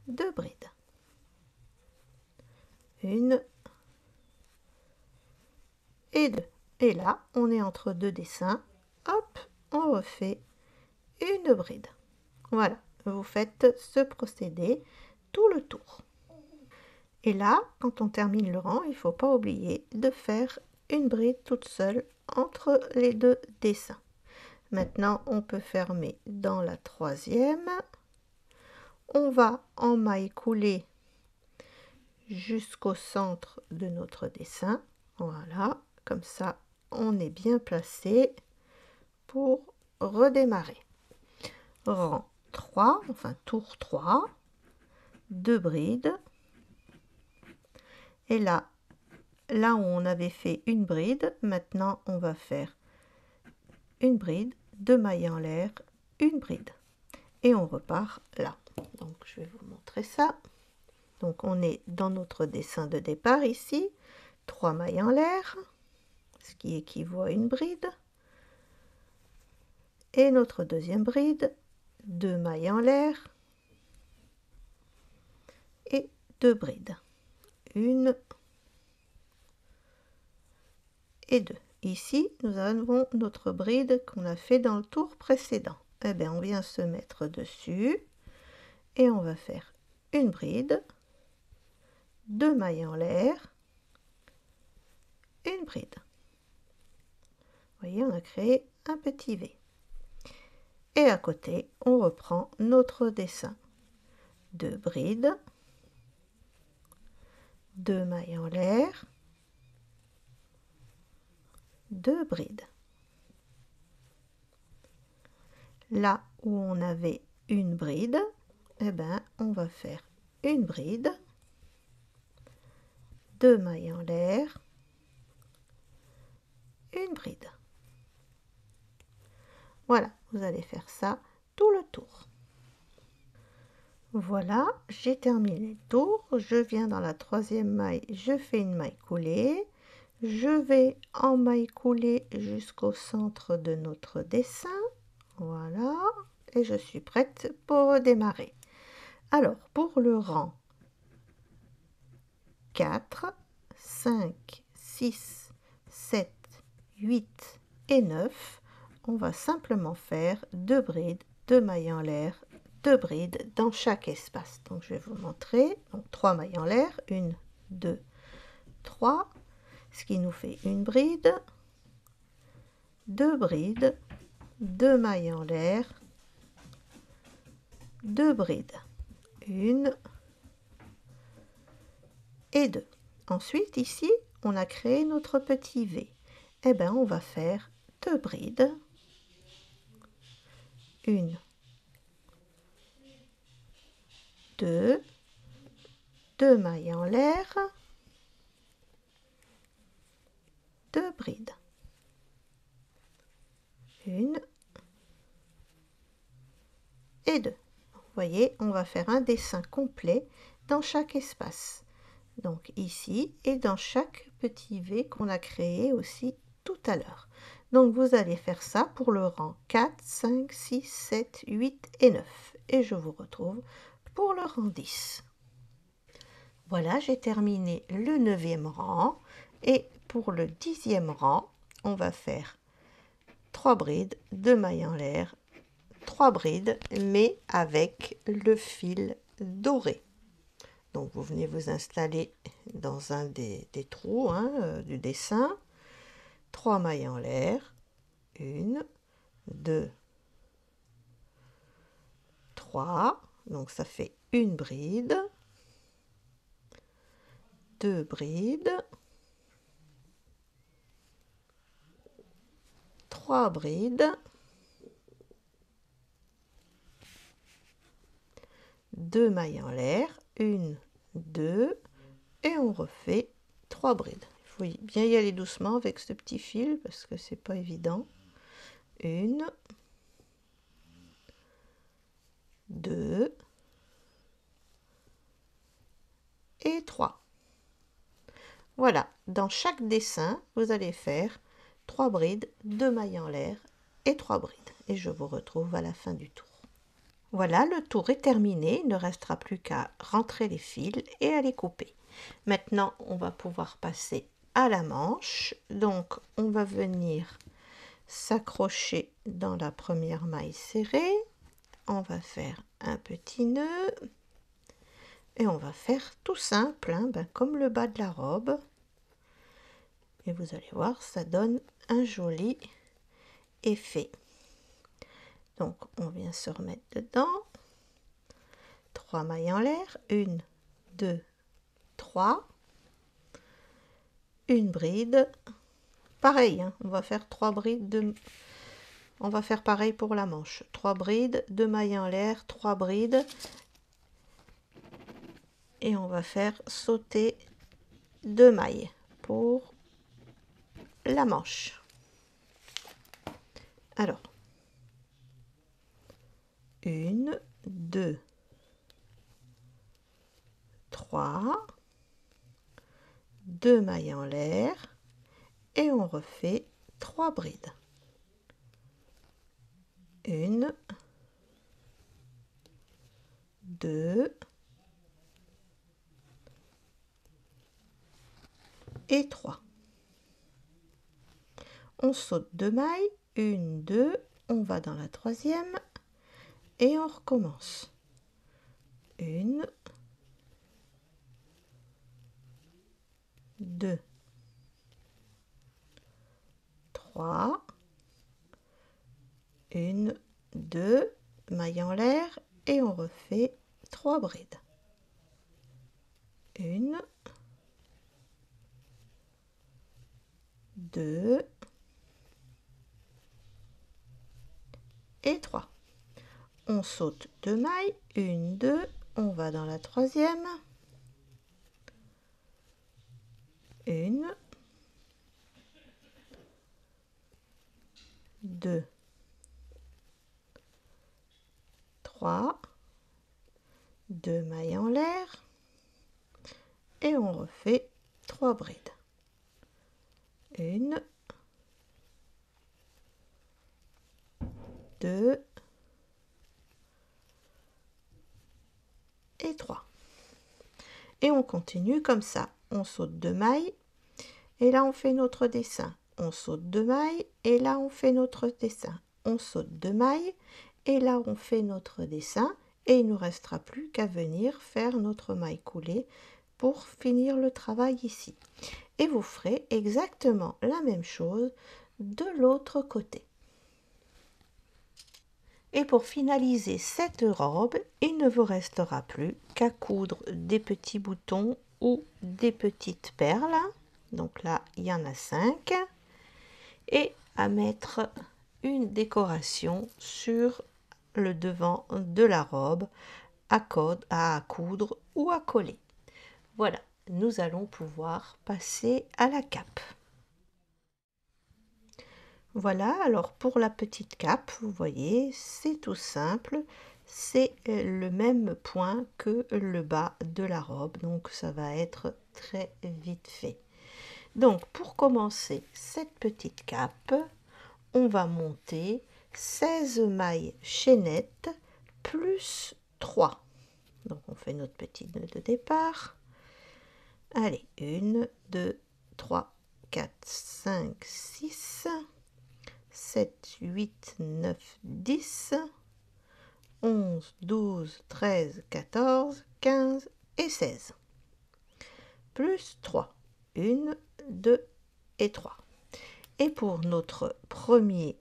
2 brides. 1 et 2. Et là, on est entre 2 dessins. Hop, on refait une bride. Voilà, vous faites ce procédé tout le tour. Et là, quand on termine le rang, il ne faut pas oublier de faire une bride toute seule entre les 2 dessins. Maintenant, on peut fermer dans la troisième. On va en maille coulée jusqu'au centre de notre dessin. Voilà, comme ça, on est bien placé pour redémarrer. Rang 3, enfin tour 3, 2 brides. Et là où on avait fait une bride, maintenant on va faire une bride, 2 mailles en l'air, une bride. Et on repart là. Donc je vais vous montrer ça. Donc on est dans notre dessin de départ ici, 3 mailles en l'air, ce qui équivaut à une bride. Et notre deuxième bride, 2 mailles en l'air, 2 brides. 1 et 2. Ici, nous avons notre bride qu'on a fait dans le tour précédent. Eh bien, on vient se mettre dessus et on va faire une bride, 2 mailles en l'air, une bride. Vous voyez, on a créé un petit V. Et à côté, on reprend notre dessin. 2 brides, 2 mailles en l'air, 2 brides. Là où on avait une bride, eh ben, on va faire une bride, 2 mailles en l'air, une bride. Voilà, vous allez faire ça tout le tour. Voilà, j'ai terminé le tour. Je viens dans la 3e maille, je fais une maille coulée. Je vais en maille coulée jusqu'au centre de notre dessin. Voilà, et je suis prête pour démarrer. Alors, pour le rang 4, 5, 6, 7, 8 et 9, on va simplement faire 2 brides, 2 mailles en l'air, 2 brides dans chaque espace. Donc, je vais vous montrer. Donc, 3 mailles en l'air, 1, 2, 3, ce qui nous fait une bride, 2 brides, 2 mailles en l'air, 2 brides, 1 et 2. Ensuite, ici, on a créé notre petit V. Eh bien, on va faire 2 brides, 1, 2, 2 mailles en l'air, 2 brides, 1 et 2. Vous voyez, on va faire un dessin complet dans chaque espace. Donc ici et dans chaque petit V qu'on a créé aussi tout à l'heure. Donc vous allez faire ça pour le rang 4, 5, 6, 7, 8 et 9. Et je vous retrouve pour le rang 10. Voilà, j'ai terminé le 9e rang. Et pour le 10e rang, on va faire 3 brides, 2 mailles en l'air, 3 brides, mais avec le fil doré. Donc vous venez vous installer dans un des trous du dessin. 3 mailles en l'air. 1, 2, 3. Donc ça fait une bride. 2 brides. 3 brides. 2 mailles en l'air. 1, 2. Et on refait 3 brides. Il faut bien y aller doucement avec ce petit fil parce que c'est pas évident. 1, 2 et 3. Voilà, dans chaque dessin, vous allez faire 3 brides, 2 mailles en l'air et 3 brides. Et je vous retrouve à la fin du tour. Voilà, le tour est terminé. Il ne restera plus qu'à rentrer les fils et à les couper. Maintenant, on va pouvoir passer à la manche. Donc, on va venir s'accrocher dans la première maille serrée. On va faire un petit nœud. Et on va faire tout simple, comme le bas de la robe. Et vous allez voir, ça donne un joli effet. Donc, on vient se remettre dedans. 3 mailles en l'air. 1, 2, 3. Une bride. Pareil, on va faire 3 brides. On va faire pareil pour la manche. 3 brides, 2 mailles en l'air, 3 brides. Et on va faire sauter 2 mailles pour la manche. Alors, 1, 2, 3, 2 mailles en l'air et on refait 3 brides. 1, 2, et 3. On saute 2 mailles, 1, 2, on va dans la troisième et on recommence. 1, 2, 3, 1, 2, maille en l'air et on refait 3 brides. 1, 2 et 3. On saute 2 mailles, 1, 2, on va dans la troisième. 1, 2, 3, 2 mailles en l'air et on refait 3 brides. 1, 2 et 3. Et on continue comme ça. On saute 2 mailles et là on fait notre dessin. On saute 2 mailles et là on fait notre dessin. On saute 2 mailles et là on fait notre dessin et il ne nous restera plus qu'à venir faire notre maille coulée pour finir le travail ici. Et vous ferez exactement la même chose de l'autre côté. Et pour finaliser cette robe, il ne vous restera plus qu'à coudre des petits boutons ou des petites perles. Donc là, il y en a 5. Et à mettre une décoration sur le devant de la robe à coudre ou à coller. Voilà, nous allons pouvoir passer à la cape. Voilà, alors pour la petite cape, vous voyez, c'est tout simple. C'est le même point que le bas de la robe, donc ça va être très vite fait. Donc pour commencer cette petite cape, on va monter 16 mailles chaînettes plus 3. Donc on fait notre petit nœud de départ. Allez, 1, 2, 3, 4, 5, 6, 7, 8, 9, 10, 11, 12, 13, 14, 15 et 16. Plus 3. 1, 2 et 3. Et pour notre premier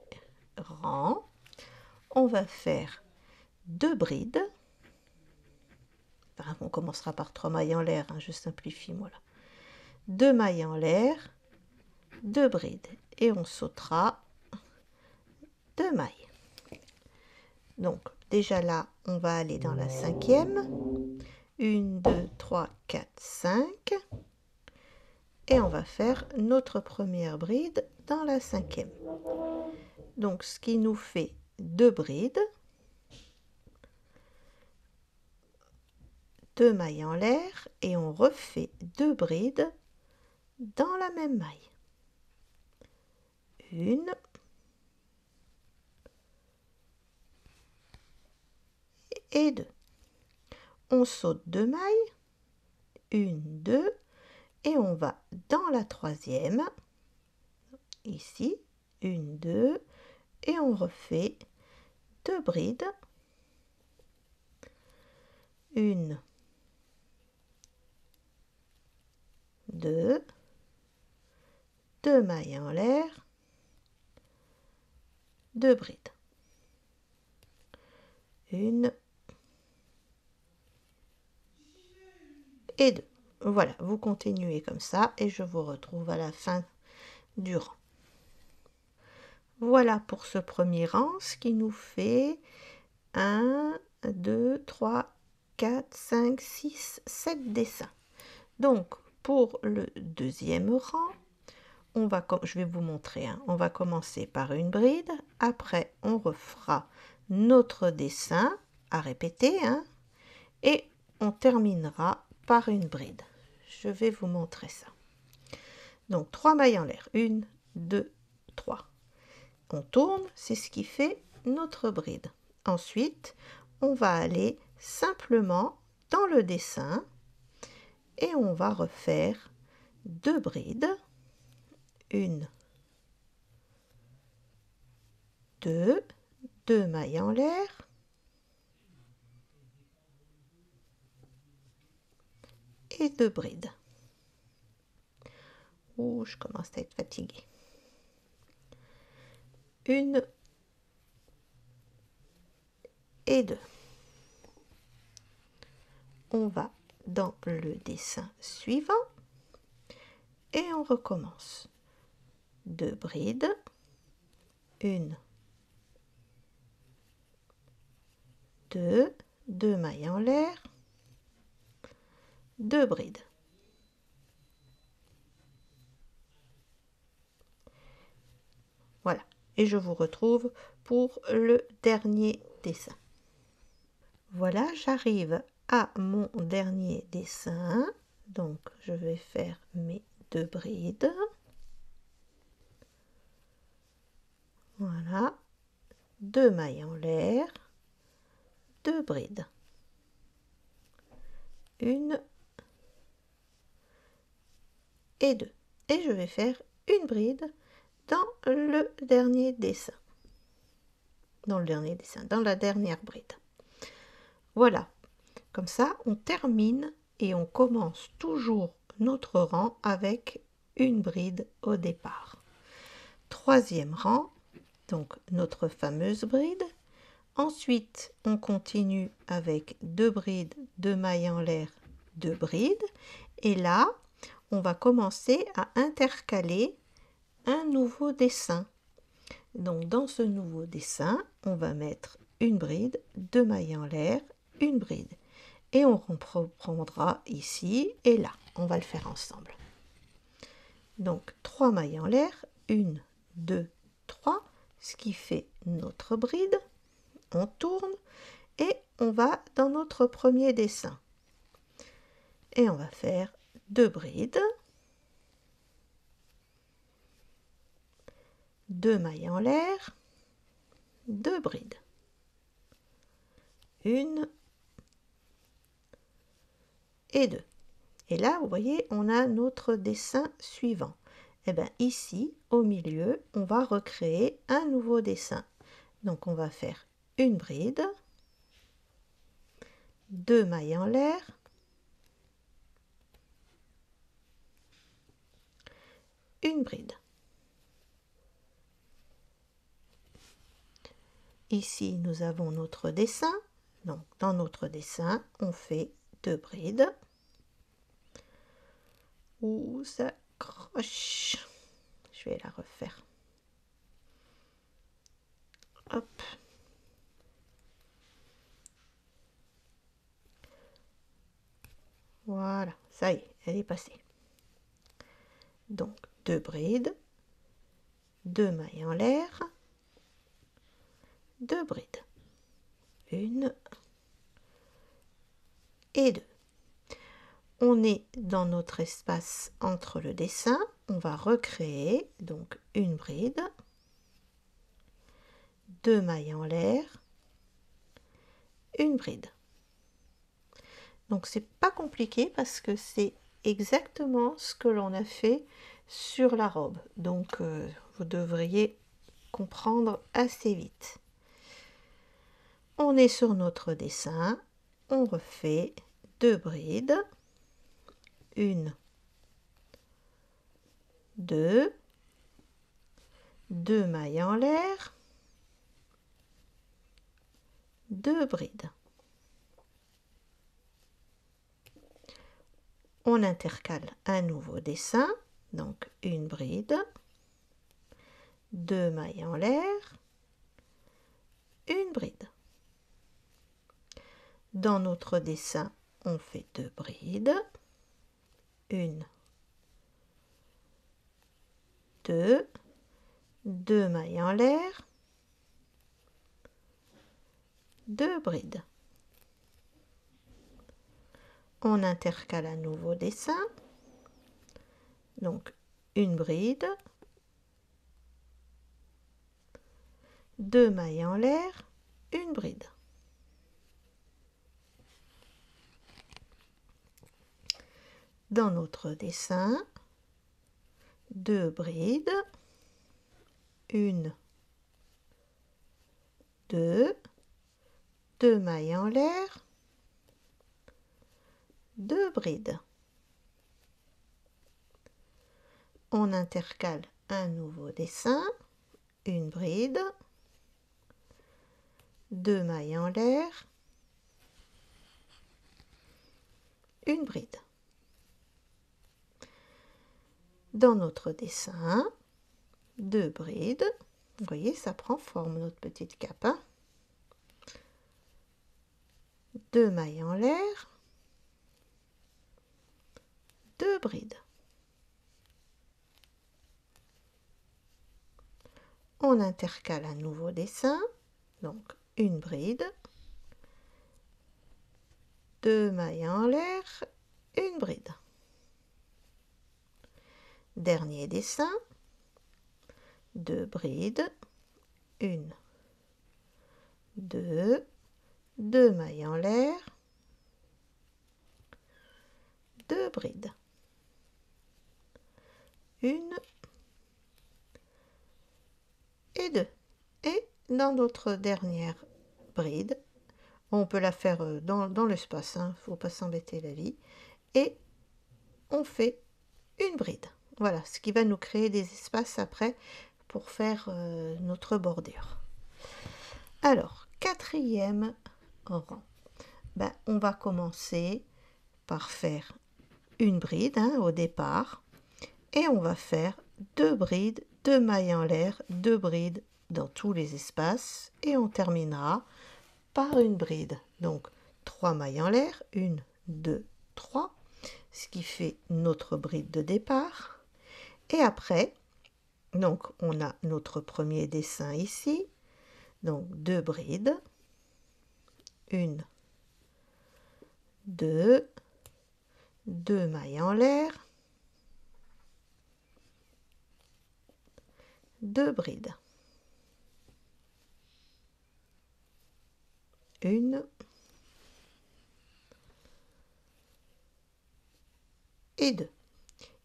rang, on va faire 2 brides. Enfin, on commencera par 3 mailles en l'air, hein, je simplifie moi là. 2 mailles en l'air, 2 brides et on sautera 2 mailles. Donc déjà là, on va aller dans la cinquième. 1, 2, 3, 4, 5. Et on va faire notre première bride dans la cinquième. Donc ce qui nous fait 2 brides, 2 mailles en l'air et on refait 2 brides dans la même maille. 1 et 2. On saute 2 mailles, 1, 2 et on va dans la troisième, ici, 1, 2 et on refait 2 brides, 1, 2, 2 mailles en l'air, 2 brides. 1 et 2. Voilà, vous continuez comme ça et je vous retrouve à la fin du rang. Voilà pour ce premier rang, ce qui nous fait 1, 2, 3, 4, 5, 6, 7 dessins. Donc, pour le deuxième rang, je vais vous montrer, hein, on va commencer par une bride, après on refera notre dessin à répéter, hein, et on terminera par une bride. Je vais vous montrer ça. Donc 3 mailles en l'air, 1, 2, 3. On tourne, c'est ce qui fait notre bride. Ensuite, on va aller simplement dans le dessin et on va refaire 2 brides, 1, 2, 2 mailles en l'air et 2 brides. Oh, je commence à être fatiguée. 1 et 2. On va dans le dessin suivant et on recommence. 2 brides, 1, 2, 2 mailles en l'air, 2 brides. Voilà, et je vous retrouve pour le dernier dessin. Voilà, j'arrive à mon dernier dessin. Donc, je vais faire mes 2 brides. Voilà, 2 mailles en l'air, 2 brides. 1 et 2. Et je vais faire une bride dans le dernier dessin. Dans la dernière bride. Voilà, comme ça on termine et on commence toujours notre rang avec une bride au départ. Troisième rang, donc notre fameuse bride. Ensuite, on continue avec 2 brides, 2 mailles en l'air, 2 brides. Et là, on va commencer à intercaler un nouveau dessin. Donc, dans ce nouveau dessin, on va mettre une bride, 2 mailles en l'air, une bride. Et on reprendra ici et là. On va le faire ensemble. Donc, 3 mailles en l'air, 1, 2, 3, ce qui fait notre bride. On tourne et on va dans notre premier dessin. Et on va faire 2 brides, 2 mailles en l'air, 2 brides. 1 et 2. Et là, vous voyez, on a notre dessin suivant. Et bien ici, au milieu, on va recréer un nouveau dessin. Donc on va faire une bride, 2 mailles en l'air, une bride. Ici, nous avons notre dessin. Donc, dans notre dessin, on fait 2 brides. Ouh, ça croche. Je vais la refaire. Hop. Voilà, ça y est, elle est passée. Donc, 2 brides, 2 mailles en l'air, 2 brides. 1 et 2. On est dans notre espace entre le dessin. On va recréer donc une bride, 2 mailles en l'air, une bride. Donc c'est pas compliqué parce que c'est exactement ce que l'on a fait sur la robe. Donc vous devriez comprendre assez vite. On est sur notre dessin, on refait 2 brides, 1, 2, 2 mailles en l'air, 2 brides. On intercale un nouveau dessin, donc une bride, 2 mailles en l'air, une bride. Dans notre dessin, on fait 2 brides, 1, 2, 2 mailles en l'air, 2 brides. On intercale un nouveau dessin, donc une bride, 2 mailles en l'air, une bride. Dans notre dessin, 2 brides, 1, 2, 2 mailles en l'air, 2 brides. On intercale un nouveau dessin, une bride, 2 mailles en l'air, une bride. Dans notre dessin, 2 brides. Vous voyez, ça prend forme notre petite cape. 2 mailles en l'air, 2 brides. On intercale un nouveau dessin, donc une bride, 2 mailles en l'air, une bride. Dernier dessin, 2 brides, 1, 2, 2 mailles en l'air, 2 brides. 1 et 2. Et dans notre dernière bride, on peut la faire dans l'espace, hein, faut pas s'embêter la vie, et on fait une bride. Voilà, ce qui va nous créer des espaces après pour faire notre bordure. Alors, 4e rang, on va commencer par faire une bride au départ, et on va faire 2 brides, 2 mailles en l'air, 2 brides dans tous les espaces, et on terminera par une bride. Donc 3 mailles en l'air, 1, 2, 3, ce qui fait notre bride de départ. Et après, donc on a notre premier dessin ici, donc 2 brides, 1, 2, 2 mailles en l'air, 2 brides. 1 et 2.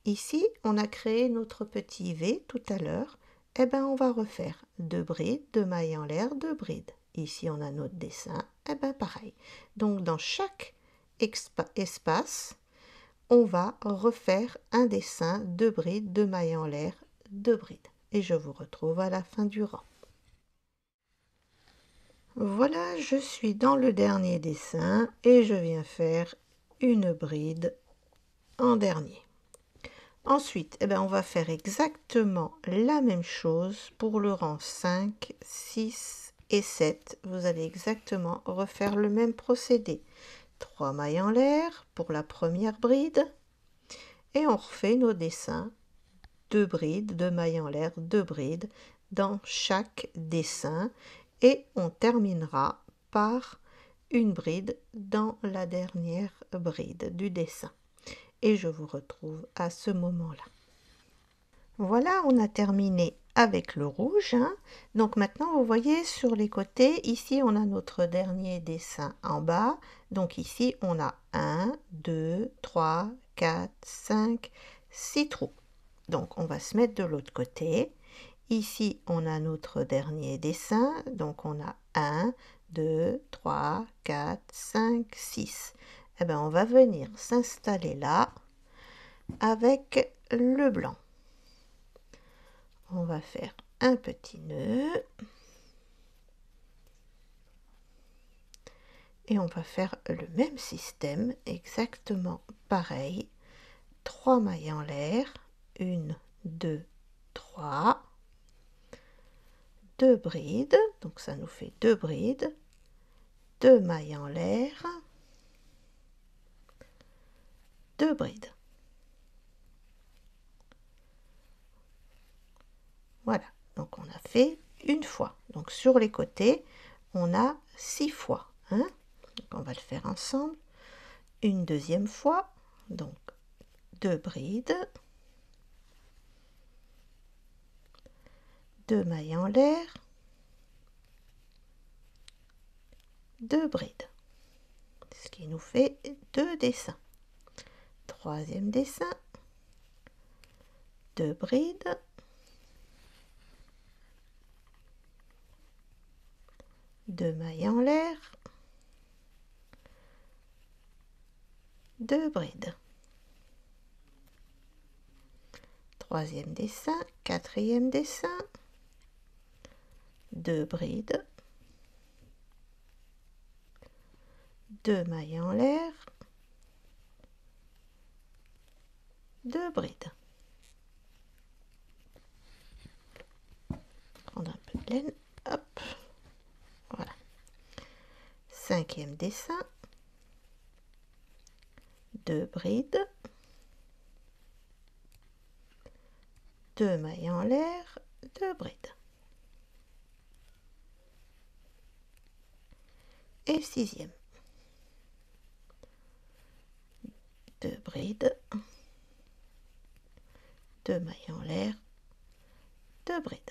Ici, on a créé notre petit V tout à l'heure. Eh bien, on va refaire 2 brides, 2 mailles en l'air, 2 brides. Ici, on a notre dessin. Eh bien, pareil. Donc, dans chaque espace, on va refaire un dessin, 2 brides, 2 mailles en l'air, 2 brides. Et je vous retrouve à la fin du rang. Voilà, je suis dans le dernier dessin et je viens faire une bride en dernier. Ensuite, on va faire exactement la même chose pour le rang 5, 6 et 7. Vous allez exactement refaire le même procédé. 3 mailles en l'air pour la première bride. Et on refait nos dessins. 2 brides, 2 mailles en l'air, 2 brides dans chaque dessin. Et on terminera par une bride dans la dernière bride du dessin. Et je vous retrouve à ce moment-là. Voilà, on a terminé avec le rouge. Donc maintenant, vous voyez sur les côtés, ici on a notre dernier dessin en bas. Donc ici, on a 1, 2, 3, 4, 5, 6 trous. Donc on va se mettre de l'autre côté. Ici, on a notre dernier dessin. Donc on a 1, 2, 3, 4, 5, 6. On va venir s'installer là avec le blanc. On va faire un petit nœud et on va faire le même système, exactement pareil. 3 mailles en l'air, 1, 2, 3, 2 brides, donc ça nous fait 2 brides, 2 mailles en l'air, 2 brides. Voilà, donc on a fait une fois. Donc sur les côtés, on a 6 fois. Donc on va le faire ensemble. Une deuxième fois, donc 2 brides, 2 mailles en l'air, 2 brides. Ce qui nous fait 2 dessins. Troisième dessin, 2 brides, 2 mailles en l'air, 2 brides. Troisième dessin, quatrième dessin, 2 brides, 2 mailles en l'air, 2 brides. Prendre un peu de laine, hop, voilà. Cinquième dessin, 2 brides, 2 mailles en l'air, 2 brides. Et sixième, 2 brides, 2 mailles en l'air, 2 brides.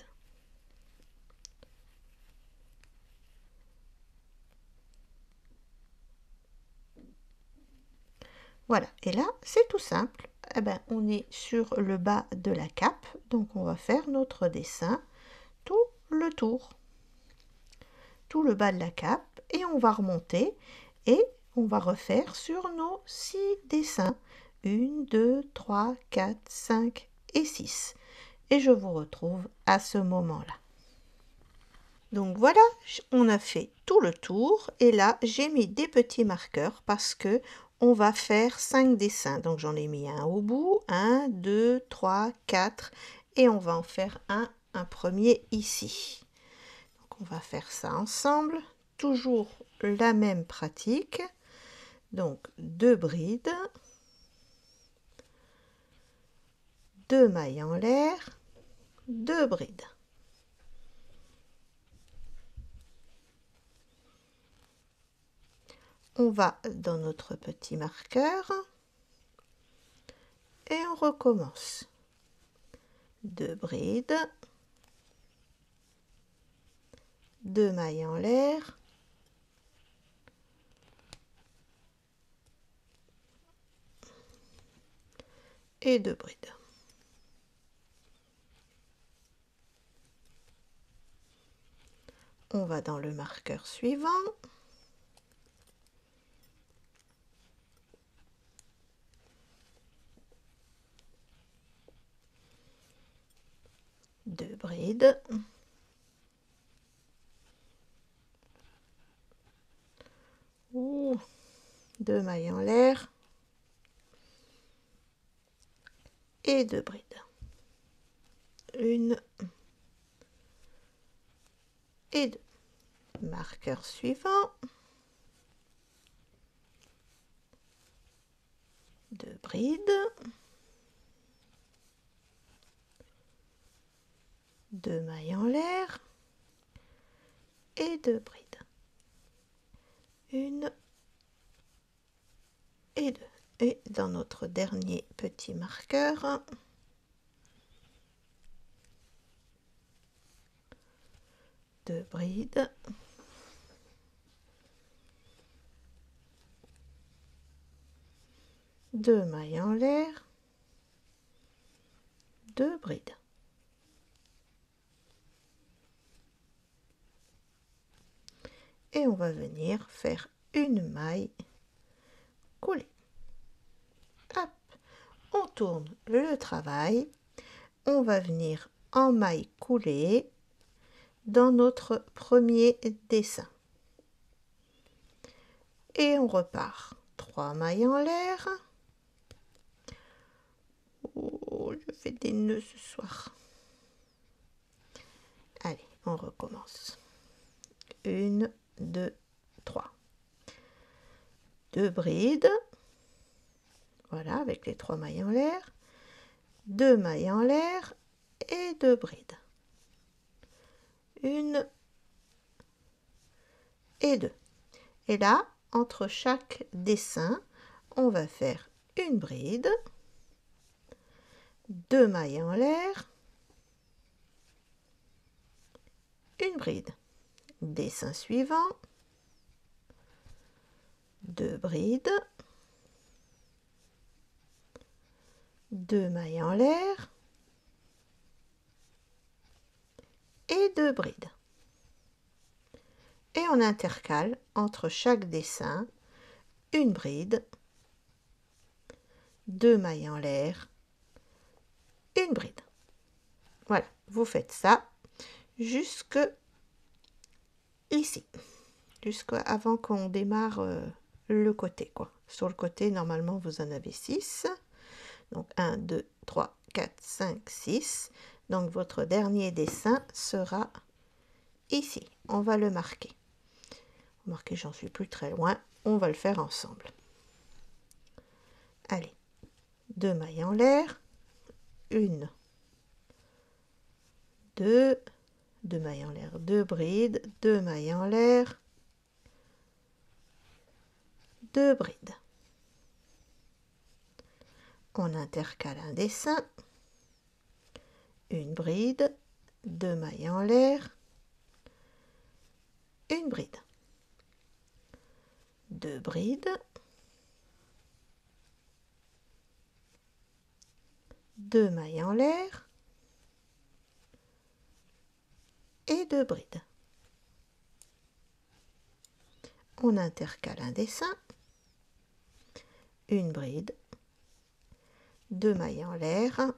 Voilà, et là c'est tout simple. Eh ben, on est sur le bas de la cape, donc on va faire notre dessin tout le tour, tout le bas de la cape, et on va remonter et on va refaire sur nos 6 dessins. 1, 2, 3, 4, 5 et 6. Et je vous retrouve à ce moment-là. Donc voilà, on a fait tout le tour et là j'ai mis des petits marqueurs parce que on va faire 5 dessins. Donc j'en ai mis un au bout, 1, 2, 3, 4 et on va en faire un premier ici. Donc on va faire ça ensemble, toujours la même pratique. Donc 2 brides, 2 mailles en l'air, 2 brides. On va dans notre petit marqueur et on recommence. 2 brides, 2 mailles en l'air, et 2 brides. On va dans le marqueur suivant. Deux brides. Ouh, 2 mailles en l'air. Et 2 brides. Une et deux. Marqueur suivant. 2 brides. 2 mailles en l'air. Et 2 brides. Une et deux. Et dans notre dernier petit marqueur, 2 brides, 2 mailles en l'air, 2 brides. Et on va venir faire une maille coulée. Hop, on tourne le travail, on va venir en maille coulée dans notre premier dessin. Et on repart. 3 mailles en l'air. Oh, je fais des nœuds ce soir. Allez, on recommence. 1, 2, 3. 2 brides. Voilà, avec les 3 mailles en l'air. 2 mailles en l'air et 2 brides. 1 et 2. Et là, entre chaque dessin, on va faire une bride, 2 mailles en l'air, une bride. Dessin suivant, 2 brides, 2 mailles en l'air, et 2 brides. Et on intercale entre chaque dessin une bride, 2 mailles en l'air, une bride. Voilà, vous faites ça jusque ici, jusqu'avant qu'on démarre le côté, quoi. Sur le côté, normalement, vous en avez 6. Donc 1, 2, 3, 4, 5, 6. Donc votre dernier dessin sera ici. On va le marquer. Marquer, j'en suis plus très loin. On va le faire ensemble. Allez, 2 mailles en l'air, 1, 2, 2 mailles en l'air, 2 brides, 2 mailles en l'air, 2 brides. On intercale un dessin, une bride, 2 mailles en l'air, une bride, 2 brides, 2 mailles en l'air et 2 brides. On intercale un dessin, une bride, 2 mailles en l'air,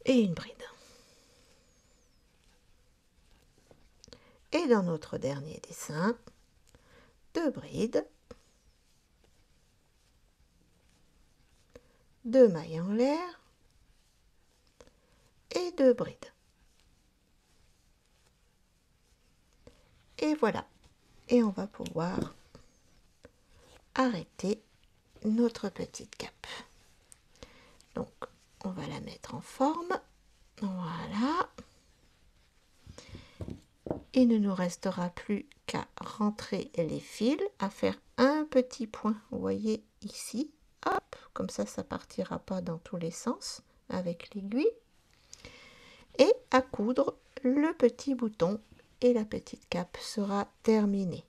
et une bride. Et dans notre dernier dessin, 2 brides, 2 mailles en l'air et 2 brides. Et voilà. Et on va pouvoir arrêter notre petite cape. Donc, on va la mettre en forme. Voilà. Il ne nous restera plus qu'à rentrer les fils, à faire un petit point, vous voyez ici. Hop, comme ça, ça partira pas dans tous les sens avec l'aiguille. Et à coudre le petit bouton et la petite cape sera terminée.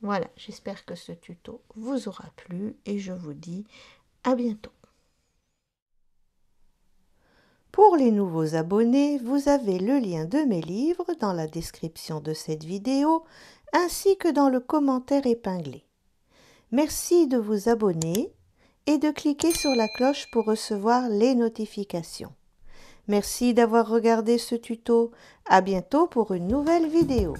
Voilà, j'espère que ce tuto vous aura plu et je vous dis à bientôt. Pour les nouveaux abonnés, vous avez le lien de mes livres dans la description de cette vidéo ainsi que dans le commentaire épinglé. Merci de vous abonner et de cliquer sur la cloche pour recevoir les notifications. Merci d'avoir regardé ce tuto. À bientôt pour une nouvelle vidéo.